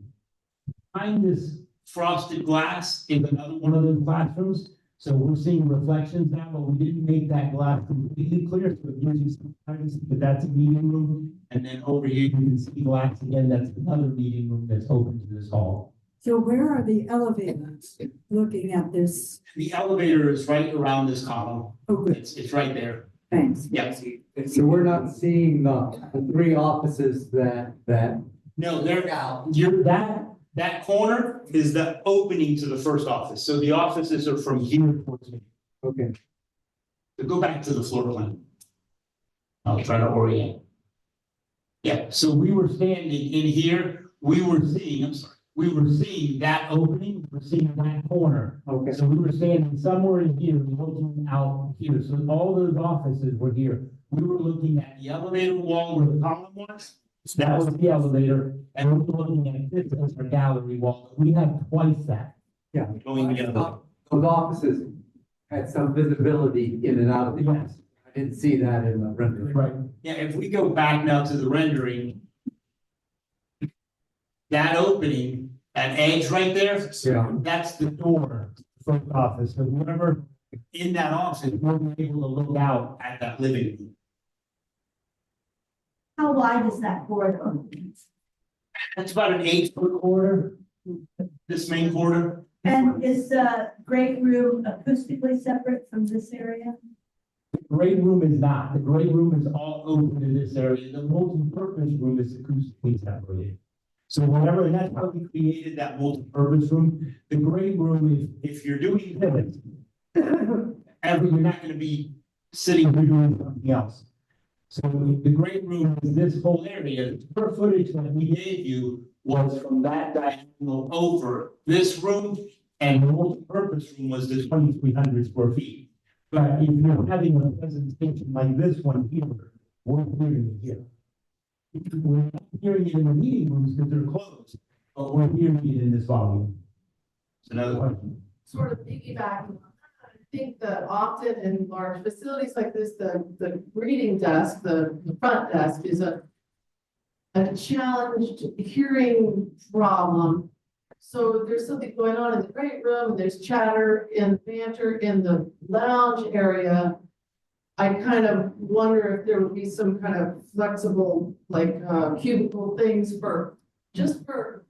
behind this frosted glass is another one of those classrooms. So we're seeing reflections now, but we didn't make that glass completely clear, so it gives you some privacy, but that's a meeting room. And then over here, you can see glass again, that's another meeting room that's open to this hall. So where are the elevators looking at this? The elevator is right around this column. Oh, good, It's right there. thanks. Yes. So we're not seeing the three offices that. No, that corner is the opening to the first office. So the offices are from here towards me. Okay. So go back to the floor plan. I'll try to orient. Yeah, so we were standing in here, we were seeing that opening, we're seeing that corner. Okay. So we were standing somewhere in here, looking out here, so all those offices were here. We were looking at the elevator wall where the column was, that was the elevator, and we were looking at this as our gallery wall. We have twice that. Yeah. Going together. Those offices had some visibility in and out of the office. I didn't see that in the rendering. Right, yeah, if we go back now to the rendering. That opening, that edge right there. Yeah. That's the door, front office, so whoever in that office, we'll be able to look out at that living room. How wide is that corridor? That's about an 8-foot corridor, this main corridor. And is the great room acoustically separate from this area? The great room is not, the great room is all open to this area, the multi-purpose room is acoustically separated. So whatever, and that's how we created that multi-purpose room. The great room is, if you're doing this, you're not gonna be sitting here doing something else. So the great room is this whole area, the square footage that we gave you was from that diagonal over this room, and the multi-purpose room was the 2,300 square feet. But if you're having a presentation like this one here, we're hearing it here. We're not hearing it in the meeting rooms because they're closed, but we're hearing it in this volume. It's another question. Sort of piggybacking, I think that often in large facilities like this, the reading desk, the front desk is a challenged hearing problem. So there's something going on in the great room, and there's chatter and banter in the lounge area. I kind of wonder if there would be some kind of flexible, like, cubicle things for, just for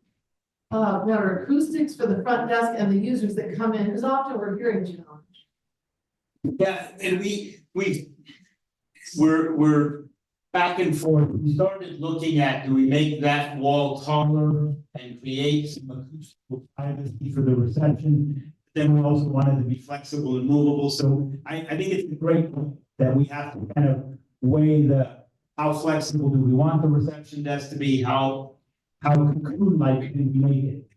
matter acoustics for the front desk and the users that come in, because often we're hearing challenge. Yeah, and we're back and forth. We started looking at, do we make that wall taller and create some acoustical privacy for the reception? Then we also wanted to be flexible and movable. So I think it's a great point that we have to kind of weigh how flexible do we want the reception desk to be, how cocoon-like can we make it?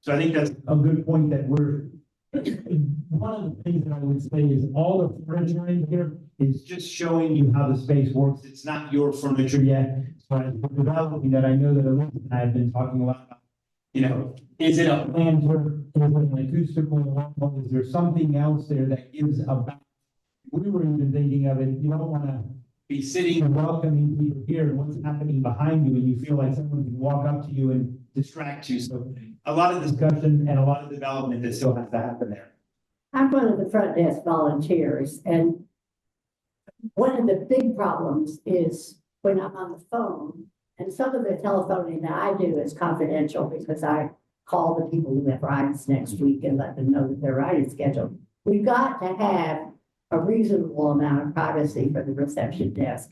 So I think that's a good point that we're one of the things that I would say is all the furniture in here is just showing you how the space works. It's not your furniture yet. So as we're developing that, I know that Elizabeth and I have been talking a lot about, you know, is it a planter? Is it an acoustical wall? Is there something else there that gives a back? We were even thinking of it, you don't wanna be sitting and welcoming people here and what's happening behind you and you feel like someone can walk up to you and distract you. So a lot of discussion and a lot of development that still has to happen there. I'm one of the front desk volunteers, and one of the big problems is when I'm on the phone, and some of the telephoning that I do is confidential because I call the people who have rides next week and let them know that their ride is scheduled. We've got to have a reasonable amount of privacy for the reception desk.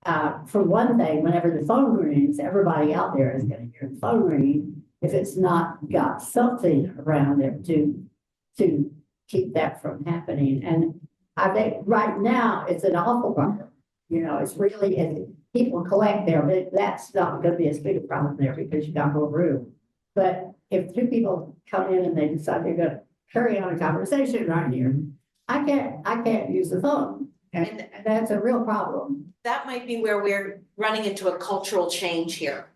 For one thing, whenever the phone rings, everybody out there is going to hear the phone ring if it's not got something around it to keep that from happening. And I think right now it's an awful problem. You know, it's really, and people collect there, but that's not going to be as big a problem there because you got more room. But if two people come in and they decide they're going to carry on a conversation right here, I can't use the phone. And that's a real problem. That might be where we're running into a cultural change here.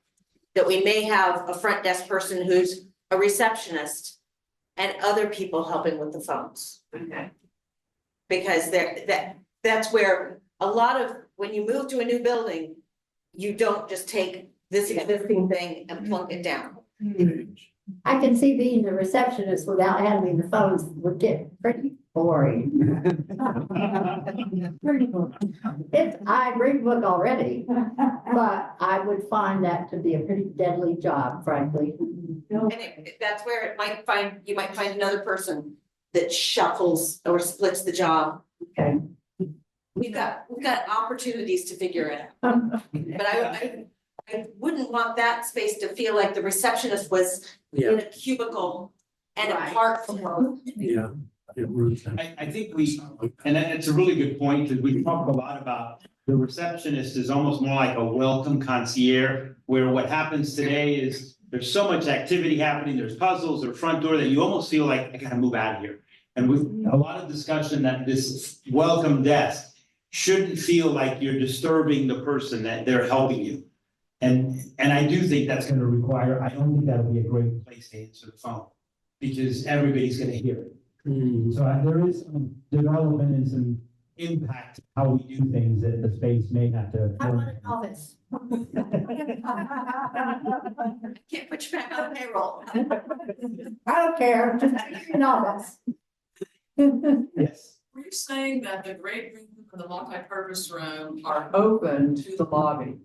That we may have a front desk person who's a receptionist and other people helping with the phones. Okay. Because that's where a lot of, when you move to a new building, you don't just take this existing thing and plunk it down. I can see being the receptionist without having the phones would get pretty boring. I read book already, but I would find that to be a pretty deadly job, frankly. And that's where you might find another person that shuffles or splits the job. Okay. We've got opportunities to figure it out. But I wouldn't want that space to feel like the receptionist was in a cubicle and apart from. Yeah. I think and it's a really good point, because we talk a lot about the receptionist is almost more like a welcome concierge, where what happens today is there's so much activity happening, there's puzzles or front door that you almost feel like I gotta move out of here. And with a lot of discussion that this welcome desk shouldn't feel like you're disturbing the person that they're helping you. And I do think that's gonna require, I don't think that'll be a great place to answer the phone, because everybody's gonna hear it. So there is some development and some impact to how we do things that the space may have to. I want an office. Can't put you back on payroll. I don't care, just give me an office. Yes. Were you saying that the great room and the multi-purpose room are open to the lobby?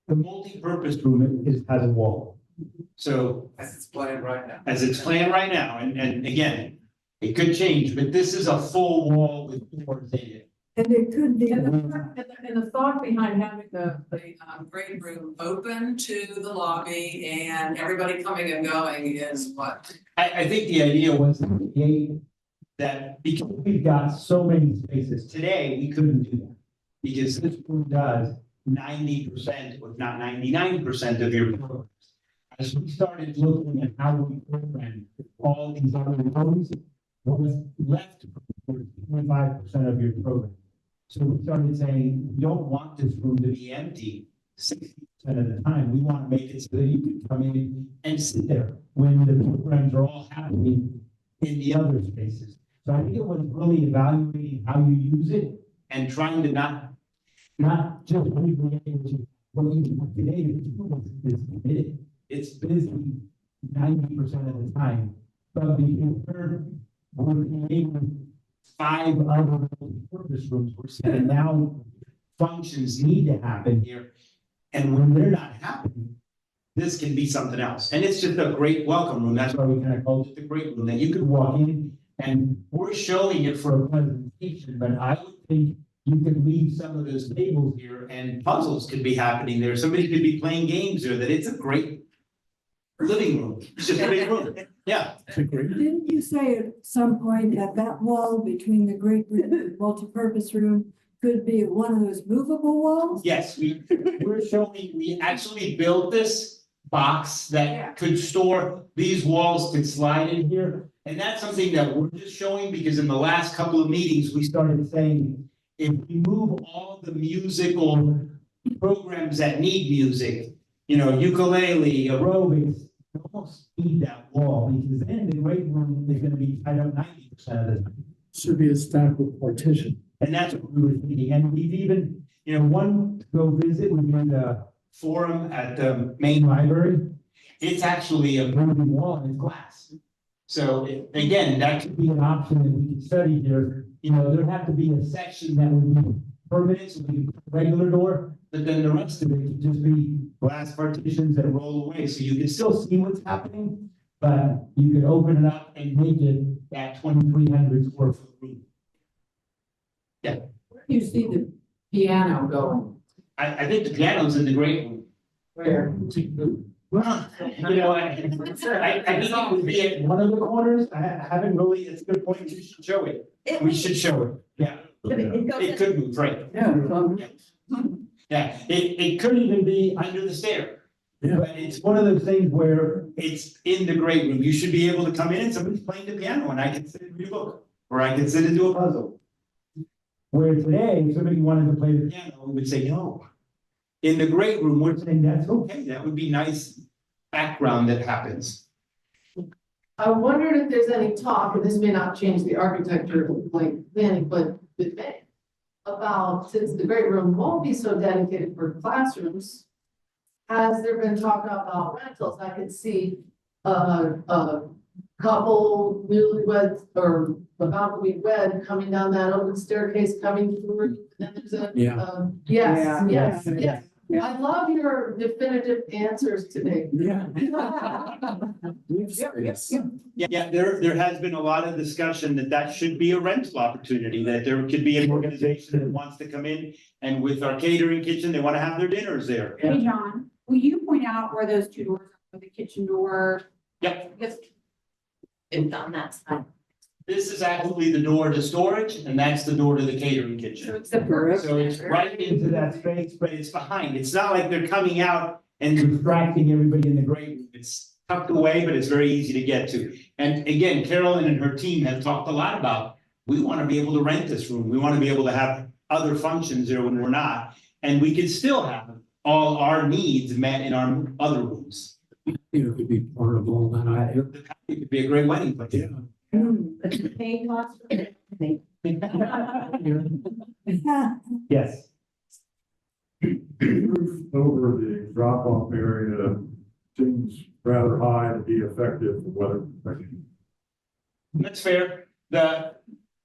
The multi-purpose room has a wall. So As it's planned right now. as it's planned right now, and again, it could change, but this is a full wall with doors in it. And it could be. And the thought behind having the great room open to the lobby and everybody coming and going is what? I think the idea was to create that, because we've got so many spaces today, we couldn't do that. Because this room does 90%, if not 99% of your programs. As we started looking at how we program all these other rooms, what was left was 25% of your program. So we started saying, we don't want this room to be empty 60% of the time. We want to make it so that you can come in and sit there when the programs are all happening in the other spaces. So I think it was really evaluating how you use it and trying to not just recreate what you have today, is committed. It's busy 90% of the time, but because we're creating 5 other purpose rooms, we're saying now functions need to happen here. And when they're not happening, this can be something else. And it's just a great welcome room. That's why we kind of called it the great room, that you could walk in and we're showing it for a presentation, but I would think you could leave some of those tables here and puzzles could be happening there. Somebody could be playing games there, that it's a great living room. It's just a big room. Yeah. Didn't you say at some point that that wall between the great room and the multipurpose room could be one of those movable walls? Yes, we're showing, we actually built this box that could store, these walls could slide in here. And that's something that we're just showing because in the last couple of meetings, we started saying, if we move all the musical programs that need music, you know, ukulele, aerobics, you almost need that wall because then the great room is gonna be tied up 90% of the time. Should be a stackable partition. And that's what we were thinking, and we've even, you know, one to go visit, we were in the forum at the main library. It's actually a moving wall and it's glass. So again, that could be an option that we can study here. You know, there'd have to be a section that would be permanent, so we could put a regular door, but then the rest of it could just be glass partitions that roll away, so you can still see what's happening. But you could open it up and make it that 2,300 square foot room. Where do you see the piano going? I think the piano's in the great room. Where? Well, you know, I think it would be at one of the corners. I haven't really, it's a good point. We should show it. We should show it. Yeah. It could move, right? Yeah, it could even be under the stair. Yeah. But it's one of those things where it's in the great room. You should be able to come in and somebody's playing the piano and I can sit and read a book. Or I can sit and do a puzzle. Where today, if somebody wanted to play the piano, we would say no. In the great room, we're saying that's okay. That would be nice background that happens. I wondered if there's any talk, and this may not change the architecture like planning, but it may. About, since the great room won't be so dedicated for classrooms. Has there been talk about rentals? I could see a couple newlyweds or about to be wed coming down that open staircase coming through. And then there's a, Yeah. yes. I love your definitive answers today. Yeah. Yeah, there has been a lot of discussion that should be a rental opportunity, that there could be an organization that wants to come in. And with our catering kitchen, they want to have their dinners there. Hey, John, will you point out where those two doors are, the kitchen door? Yep. Because It's on that side. This is actually the door to storage and that's the door to the catering so kitchen. it's the perfect. So it's right into that space, but it's behind. It's not like they're coming out and distracting everybody in the great room. It's tucked away, but it's very easy to get to. And again, Carolyn and her team have talked a lot about, we want to be able to rent this room. We want to be able to have other functions there when we're not. And we can still have all our needs met in our other rooms. You know, could be part of all that. It could be a great wedding place. Yeah. But the pay cost for everything. Yes. Over the drop-off area seems rather high to be effective for weather protection. That's fair.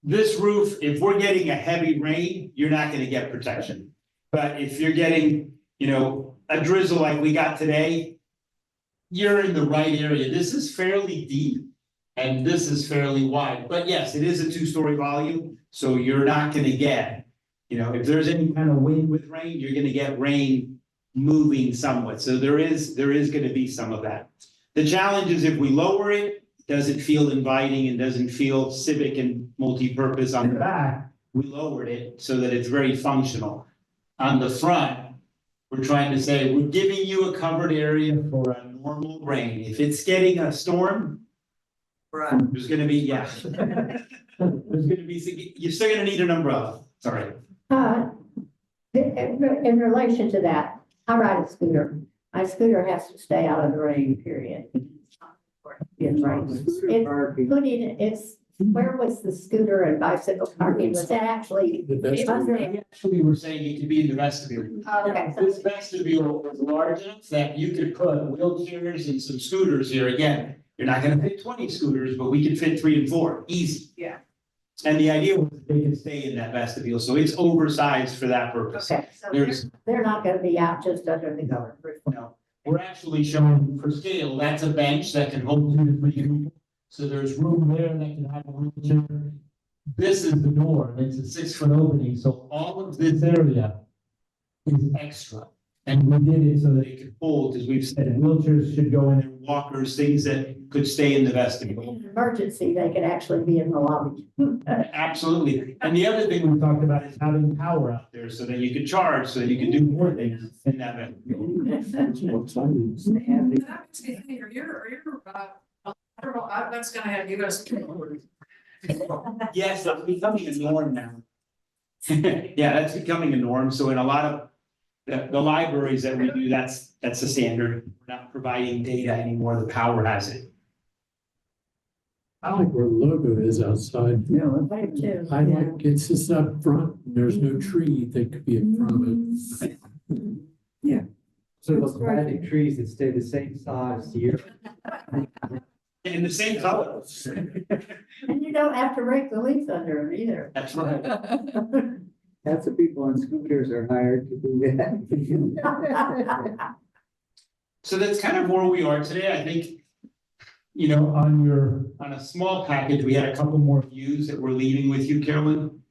This roof, if we're getting a heavy rain, you're not gonna get protection. But if you're getting, you know, a drizzle like we got today, you're in the right area. This is fairly deep and this is fairly wide. But yes, it is a two-story volume, so you're not gonna get, you know, if there's any kind of wind with rain, you're gonna get rain moving somewhat. So there is gonna be some of that. The challenge is if we lower it, doesn't feel inviting and doesn't feel civic and multi-purpose on the back, we lowered it so that it's very functional. On the front, we're trying to say, we're giving you a covered area for a normal rain. If it's getting a storm, there's gonna be, yeah. There's gonna be, you're still gonna need an umbrella, sorry. In relation to that, I ride a scooter. My scooter has to stay out of the rain, period. It's right. It's, where was the scooter and bicycle parking? Was that actually? Actually, we're saying it could be in the vestibule. Okay. This vestibule is large enough that you could put wheelchairs and some scooters here. Again, you're not gonna fit 20 scooters, but we could fit 3 and 4, easy. Yeah. And the idea was that they could stay in that vestibule, so it's oversized for that purpose. Okay, so There's, they're not gonna be out just under the cover. no, we're actually showing for scale, that's a bench that can hold 2 to 3 people. So there's room there that can have a wheelchair. This is the door, it's a 6-foot opening, so all of this area is extra. And we did it so that it could hold, as we've said, wheelchairs should go in there, walkers, things that could stay in the vestibule. In an emergency, they could actually be in the lobby. Absolutely. And the other thing we talked about is having power out there so that you could charge, so that you could do more things in that vestibule. That makes me think, are your I don't know, that's gonna have you guys. Yes, that's becoming a norm now. Yeah, that's becoming a norm, so in a lot of the libraries that we do, that's the standard, we're not providing data anymore, the power has it. I like where the logo is outside. Yeah. I do too. I like, it's just up front, and there's no tree that could be in front of it. So those planting trees that stay the same size year. In the same color. And you don't have to rake the leaves under them either. That's right. That's the people on scooters are hired to do that. So that's kind of where we are today, I think. You know, on a small package, we had a couple more views that we're leaving with you, Carolyn.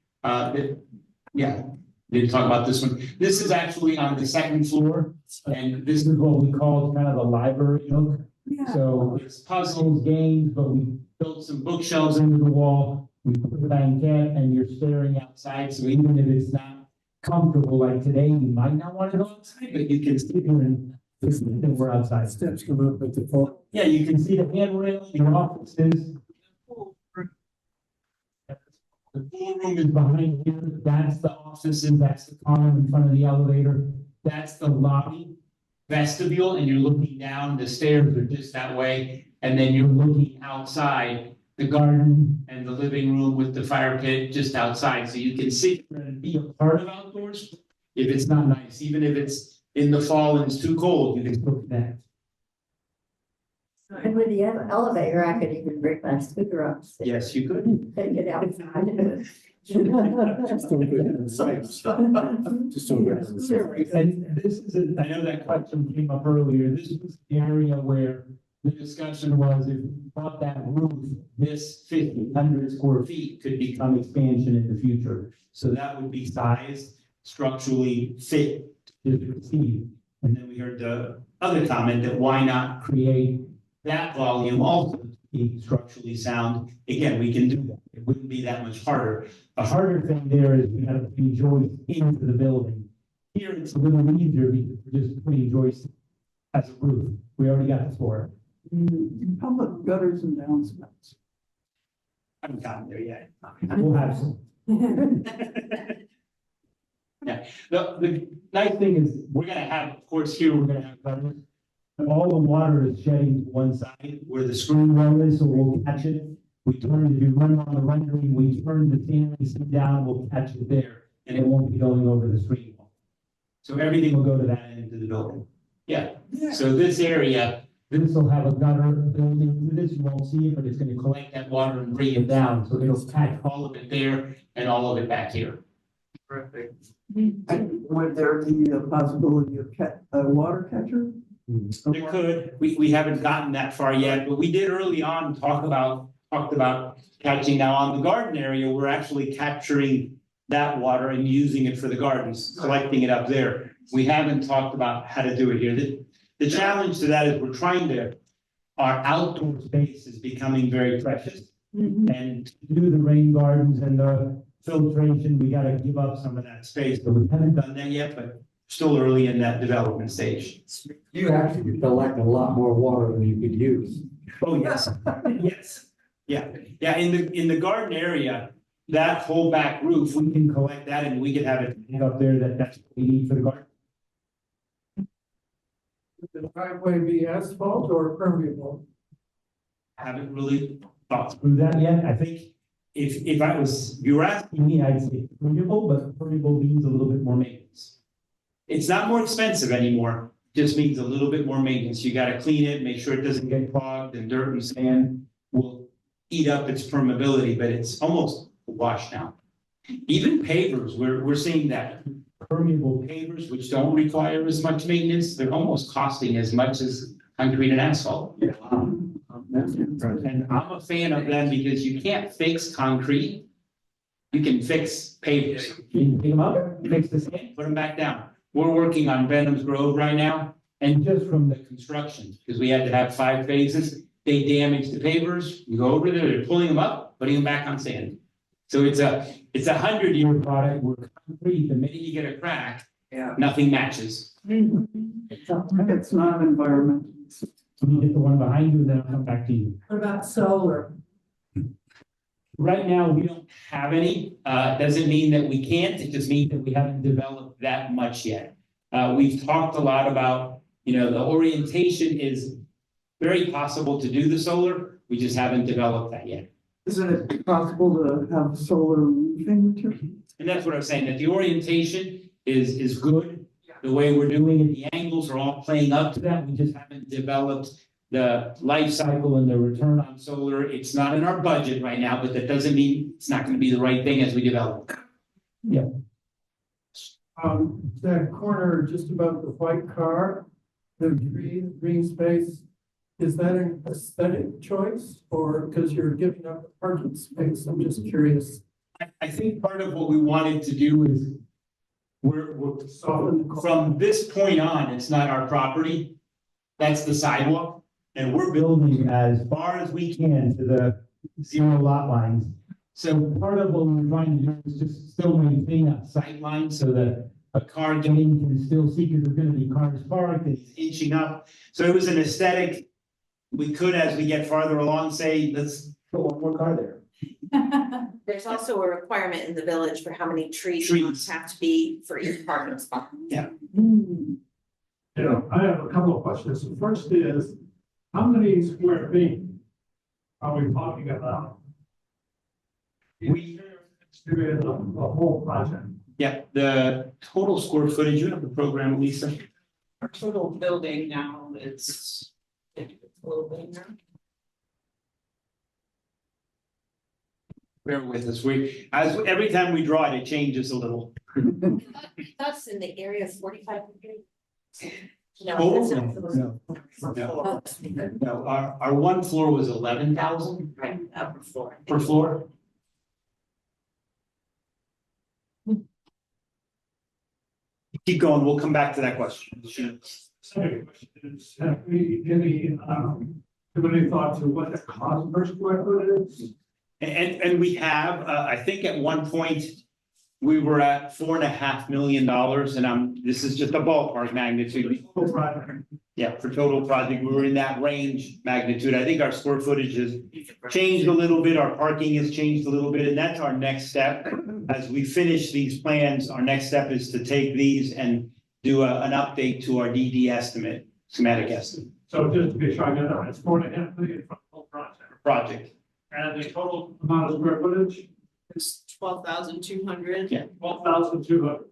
Didn't talk about this one. This is actually on the second floor, and this is what we call kind of a library look. Yeah. So it's puzzles, games, but we built some bookshelves into the wall. We put a banquette and you're staring outside, so even if it's not comfortable like today, you might not want to go outside, but you can sit here and listen and we're outside. Steps come up at the top. Yeah, you can see the handrail, your offices. The pool room is behind here, that's the offices, that's the column in front of the elevator, that's the lobby vestibule, and you're looking down, the stairs are just that way, and then you're looking outside, the garden and the living room with the fire pit just outside, so you can sit here and be a part of outdoors. If it's not nice, even if it's in the fall and it's too cold, you can still connect. And with the elevator, I could even bring my scooter up. Yes, you could. Take it outside. Just don't go down the steps. Just don't go down the steps. And this is, I know that question came up earlier, this was the area where the discussion was, if we bought that roof, this 1,500 square feet could become expansion in the future. So that would be sized, structurally fit to receive. And then we heard the other comment that why not create that volume also to be structurally sound. Again, we can do that. It wouldn't be that much harder. The harder thing there is we have to be joists into the building. Here, it's a little easier because we're just putting joists as a roof. We already got the floor. How about gutters and downspouts? I haven't gotten there yet. We'll have some. Yeah, the nice thing is we're gonna have, of course, here we're gonna have gutters. All the water is shedding to one side where the screen well is, so we'll catch it. We turn, if you run on the rendering, we turn the ceiling down, we'll catch it there, and it won't be going over the screen wall. So everything will go to that end of the building. Yeah, so this area, this will have a gutter building into this, you won't see it, but it's gonna collect that water and bring it down, so it'll catch all of it there and all of it back here. Perfect. Would there be a possibility of a water catcher? There could, we haven't gotten that far yet, but we did early on talked about catching. Now on the garden area, we're actually capturing that water and using it for the gardens, collecting it up there. We haven't talked about how to do it here. The challenge to that is we're trying to, our outdoor space is becoming very precious. And to do the rain gardens and the filtration, we gotta give up some of that space, but we haven't done that yet, but still early in that development stage. You actually collect a lot more water than you could use. Oh, yes, yes, yeah, in the garden area, that whole back roof, we can collect that and we could have it up there that's what we need for the garden. Would the driveway be asphalt or permeable? Haven't really thought through that yet, I think if you were asking me, I'd say permeable, but permeable means a little bit more maintenance. It's not more expensive anymore, just means a little bit more maintenance. You gotta clean it, make sure it doesn't get clogged, and dirt and sand will eat up its permeability, but it's almost a wash now. Even pavers, we're seeing that permeable pavers, which don't require as much maintenance, they're almost costing as much as concrete and asphalt. And I'm a fan of them because you can't fix concrete. You can fix pavers. You can pick them up, fix the sand, put them back down. We're working on Benham's Grove right now, and just from the construction, because we had to have 5 phases, they damaged the pavers. You go over there, they're pulling them up, putting them back on sand. So it's a 100-year product where concrete, the minute you get a crack, nothing matches. It's not environmental. Let me get the one behind you, and then I'll come back to you. What about solar? Right now, we don't have any, doesn't mean that we can't, it just means that we haven't developed that much yet. We've talked a lot about, the orientation is very possible to do the solar, we just haven't developed that yet. Isn't it possible to have solar roofing? And that's what I'm saying, that the orientation is good. The way we're doing it, the angles are all playing up to that, we just haven't developed the life cycle and the return on solar. It's not in our budget right now, but that doesn't mean it's not gonna be the right thing as we develop. That corner just above the white car, the green space, is that an aesthetic choice or because you're giving up the parking space? I'm just curious. I think part of what we wanted to do is we're from this point on, it's not our property. That's the sidewalk, and we're building as far as we can to the zero lot lines. So part of what we're trying to do is just still maintain that sight line so that a car getting can still see, because there's gonna be cars parked, and it's inching up. So it was an aesthetic. We could, as we get farther along, say, let's put one more car there. There's also a requirement in the village for how many trees have to be for each parking spot. I have a couple of questions. The first is, how many square feet are we talking about? We, The whole project. yeah, the total square footage, you have the program, Lisa? Our total building now is, it's a little bit now. Bear with us, every time we draw it, it changes a little. That's in the area of 4,500. Oh, no, our one floor was 11,000 Right, upper floor. per floor. Keep going, we'll come back to that question. Second question is, have we any thought to what the cost per square foot is? And we have, I think at one point, we were at $4.5 million, and this is just a ballpark magnitude. Yeah, for total project, we were in that range magnitude. I think our square footage has changed a little bit, our parking has changed a little bit, and that's our next step. As we finish these plans, our next step is to take these and do an update to our DD estimate, schematic estimate. So just to be sure I get that, it's $4.5 million for the whole project. And the total amount of square footage? It's 12,200. Yeah. 12,200.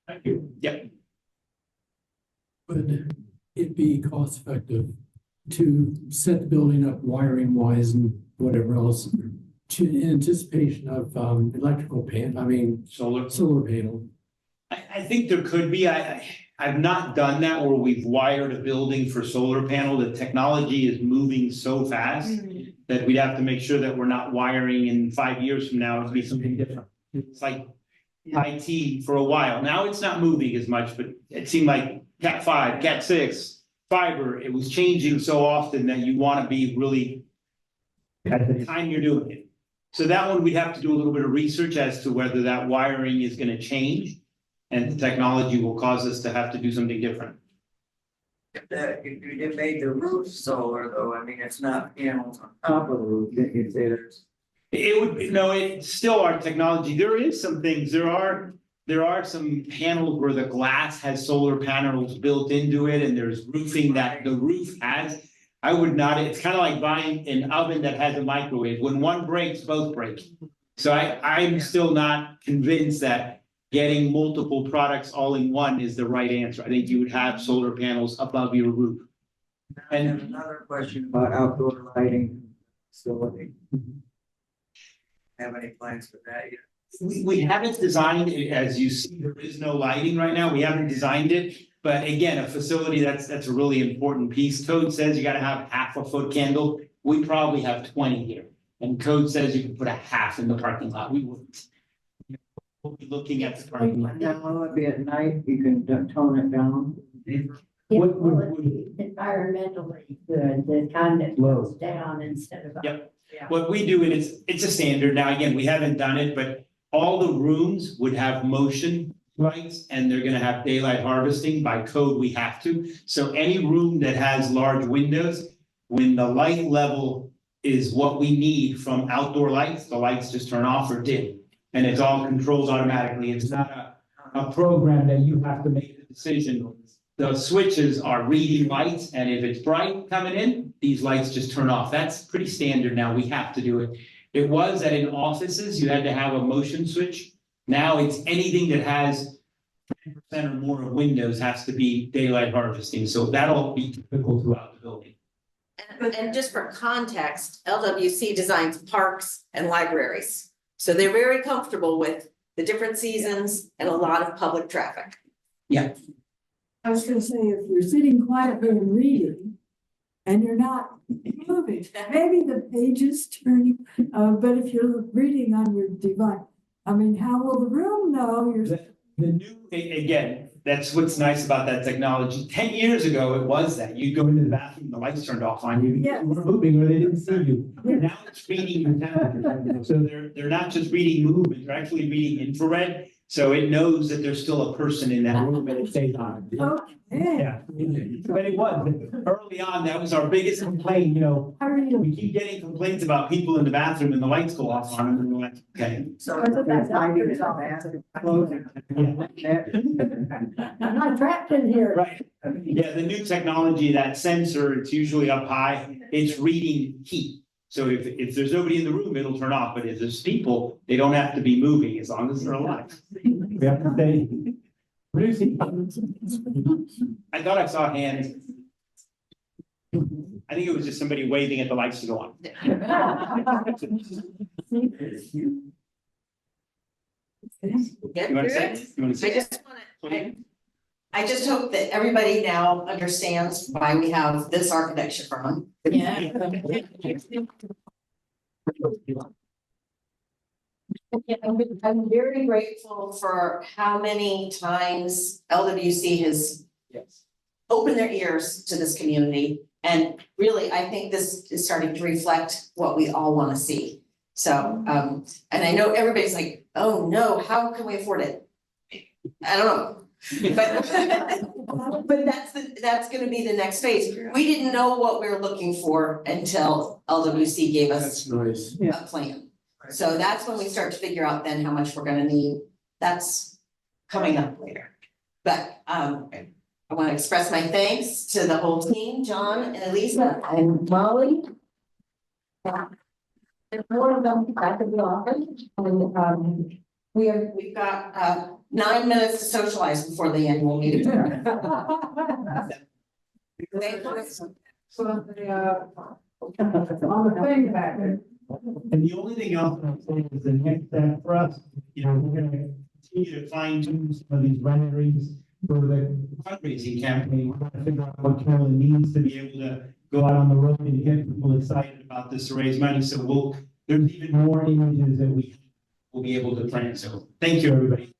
Thank you. Yep. Would it be cost effective to set the building up wiring wise and whatever else in anticipation of electrical solar panel? I think there could be, I've not done that where we've wired a building for solar panel. The technology is moving so fast that we'd have to make sure that we're not wiring in 5 years from now, it'll be something different. It's like IT for a while. Now it's not moving as much, but it seemed like Cat 5, Cat 6, fiber, it was changing so often that you want to be really at the time you're doing it. So that one, we'd have to do a little bit of research as to whether that wiring is going to change. And the technology will cause us to have to do something different. You made the roof solar though, I mean, it's not panels on top of the roof, you say there's. It would be, no, it's still our technology. There is some things, there are some panels where the glass has solar panels built into it, and there's roofing that the roof has. I would not, it's kind of like buying an oven that has a microwave. When one breaks, both break. So I'm still not convinced that getting multiple products all in one is the right answer. I think you would have solar panels above your roof. And another question about outdoor lighting facility. Have any plans for that yet? We haven't designed it, as you see, there is no lighting right now. We haven't designed it. But again, a facility, that's a really important piece. Code says you gotta have half a foot candle. We probably have 20 here. And code says you can put a half in the parking lot. We wouldn't. We'll be looking at the parking lot. Now, it'll be at night, you can tone it down. It will be environmentally good, the kind that goes down instead of. Yep. What we do, and it's a standard. Now, again, we haven't done it, but all the rooms would have motion. lights and they're gonna have daylight harvesting. By code, we have to. So any room that has large windows, when the light level is what we need from outdoor lights, the lights just turn off or dim. And it's all controlled automatically. It's not a program that you have to make the decision. The switches are reading lights, and if it's bright coming in, these lights just turn off. That's pretty standard now. We have to do it. It was that in offices, you had to have a motion switch. Now it's anything that has 10% or more of windows has to be daylight harvesting. So that'll be typical throughout the building. And just for context, LWC designs parks and libraries. So they're very comfortable with the different seasons and a lot of public traffic. I was gonna say, if you're sitting quietly and reading and you're not moving, maybe the pages turn, but if you're reading on your device, I mean, how will the room know you're? The new, again, that's what's nice about that technology. 10 years ago, it was that you'd go into the bathroom, the lights turned off on you. Yes. You were moving or they didn't see you. Now it's reading your temperature. So they're not just reading movement, they're actually reading infrared. So it knows that there's still a person in that room and it stays on. Okay. Yeah, but it was, early on, that was our biggest complaint, you know, How are you? we keep getting complaints about people in the bathroom and the lights go off on them and we're like, okay. So I thought that's how you're I'm not trapped in here. Right, yeah, the new technology, that sensor, it's usually up high, it's reading heat. So if there's nobody in the room, it'll turn off, but if there's people, they don't have to be moving as long as they're alive. We have to stay producing. I thought I saw hands. I think it was just somebody waving at the lights to go on. Get You wanna through say? it. You wanna say? I just hope that everybody now understands why we have this architecture firm. Yeah. I'm very grateful for how many times LWC has opened their ears to this community. And really, I think this is starting to reflect what we all want to see. So, and I know everybody's like, oh no, how can we afford it? I don't know. But that's gonna be the next phase. We didn't know what we were looking for until LWC gave us nice. a plan. So that's when we start to figure out then how much we're gonna need. That's coming up later. But I want to express my thanks to the whole team, John and Elisa and Molly. And more of them back at the office. And we've got 9 minutes to socialize before the annual meeting. Thank you. So on the thing back there. And the only thing else I'm saying is the next step for us, you know, we're gonna continue to fine tune some of these renderings for the fundraising campaign. We're gonna figure out what Carolyn needs to be able to go out on the road and get people excited about this to raise money. So there's even more images that we will be able to print. So thank you, everybody.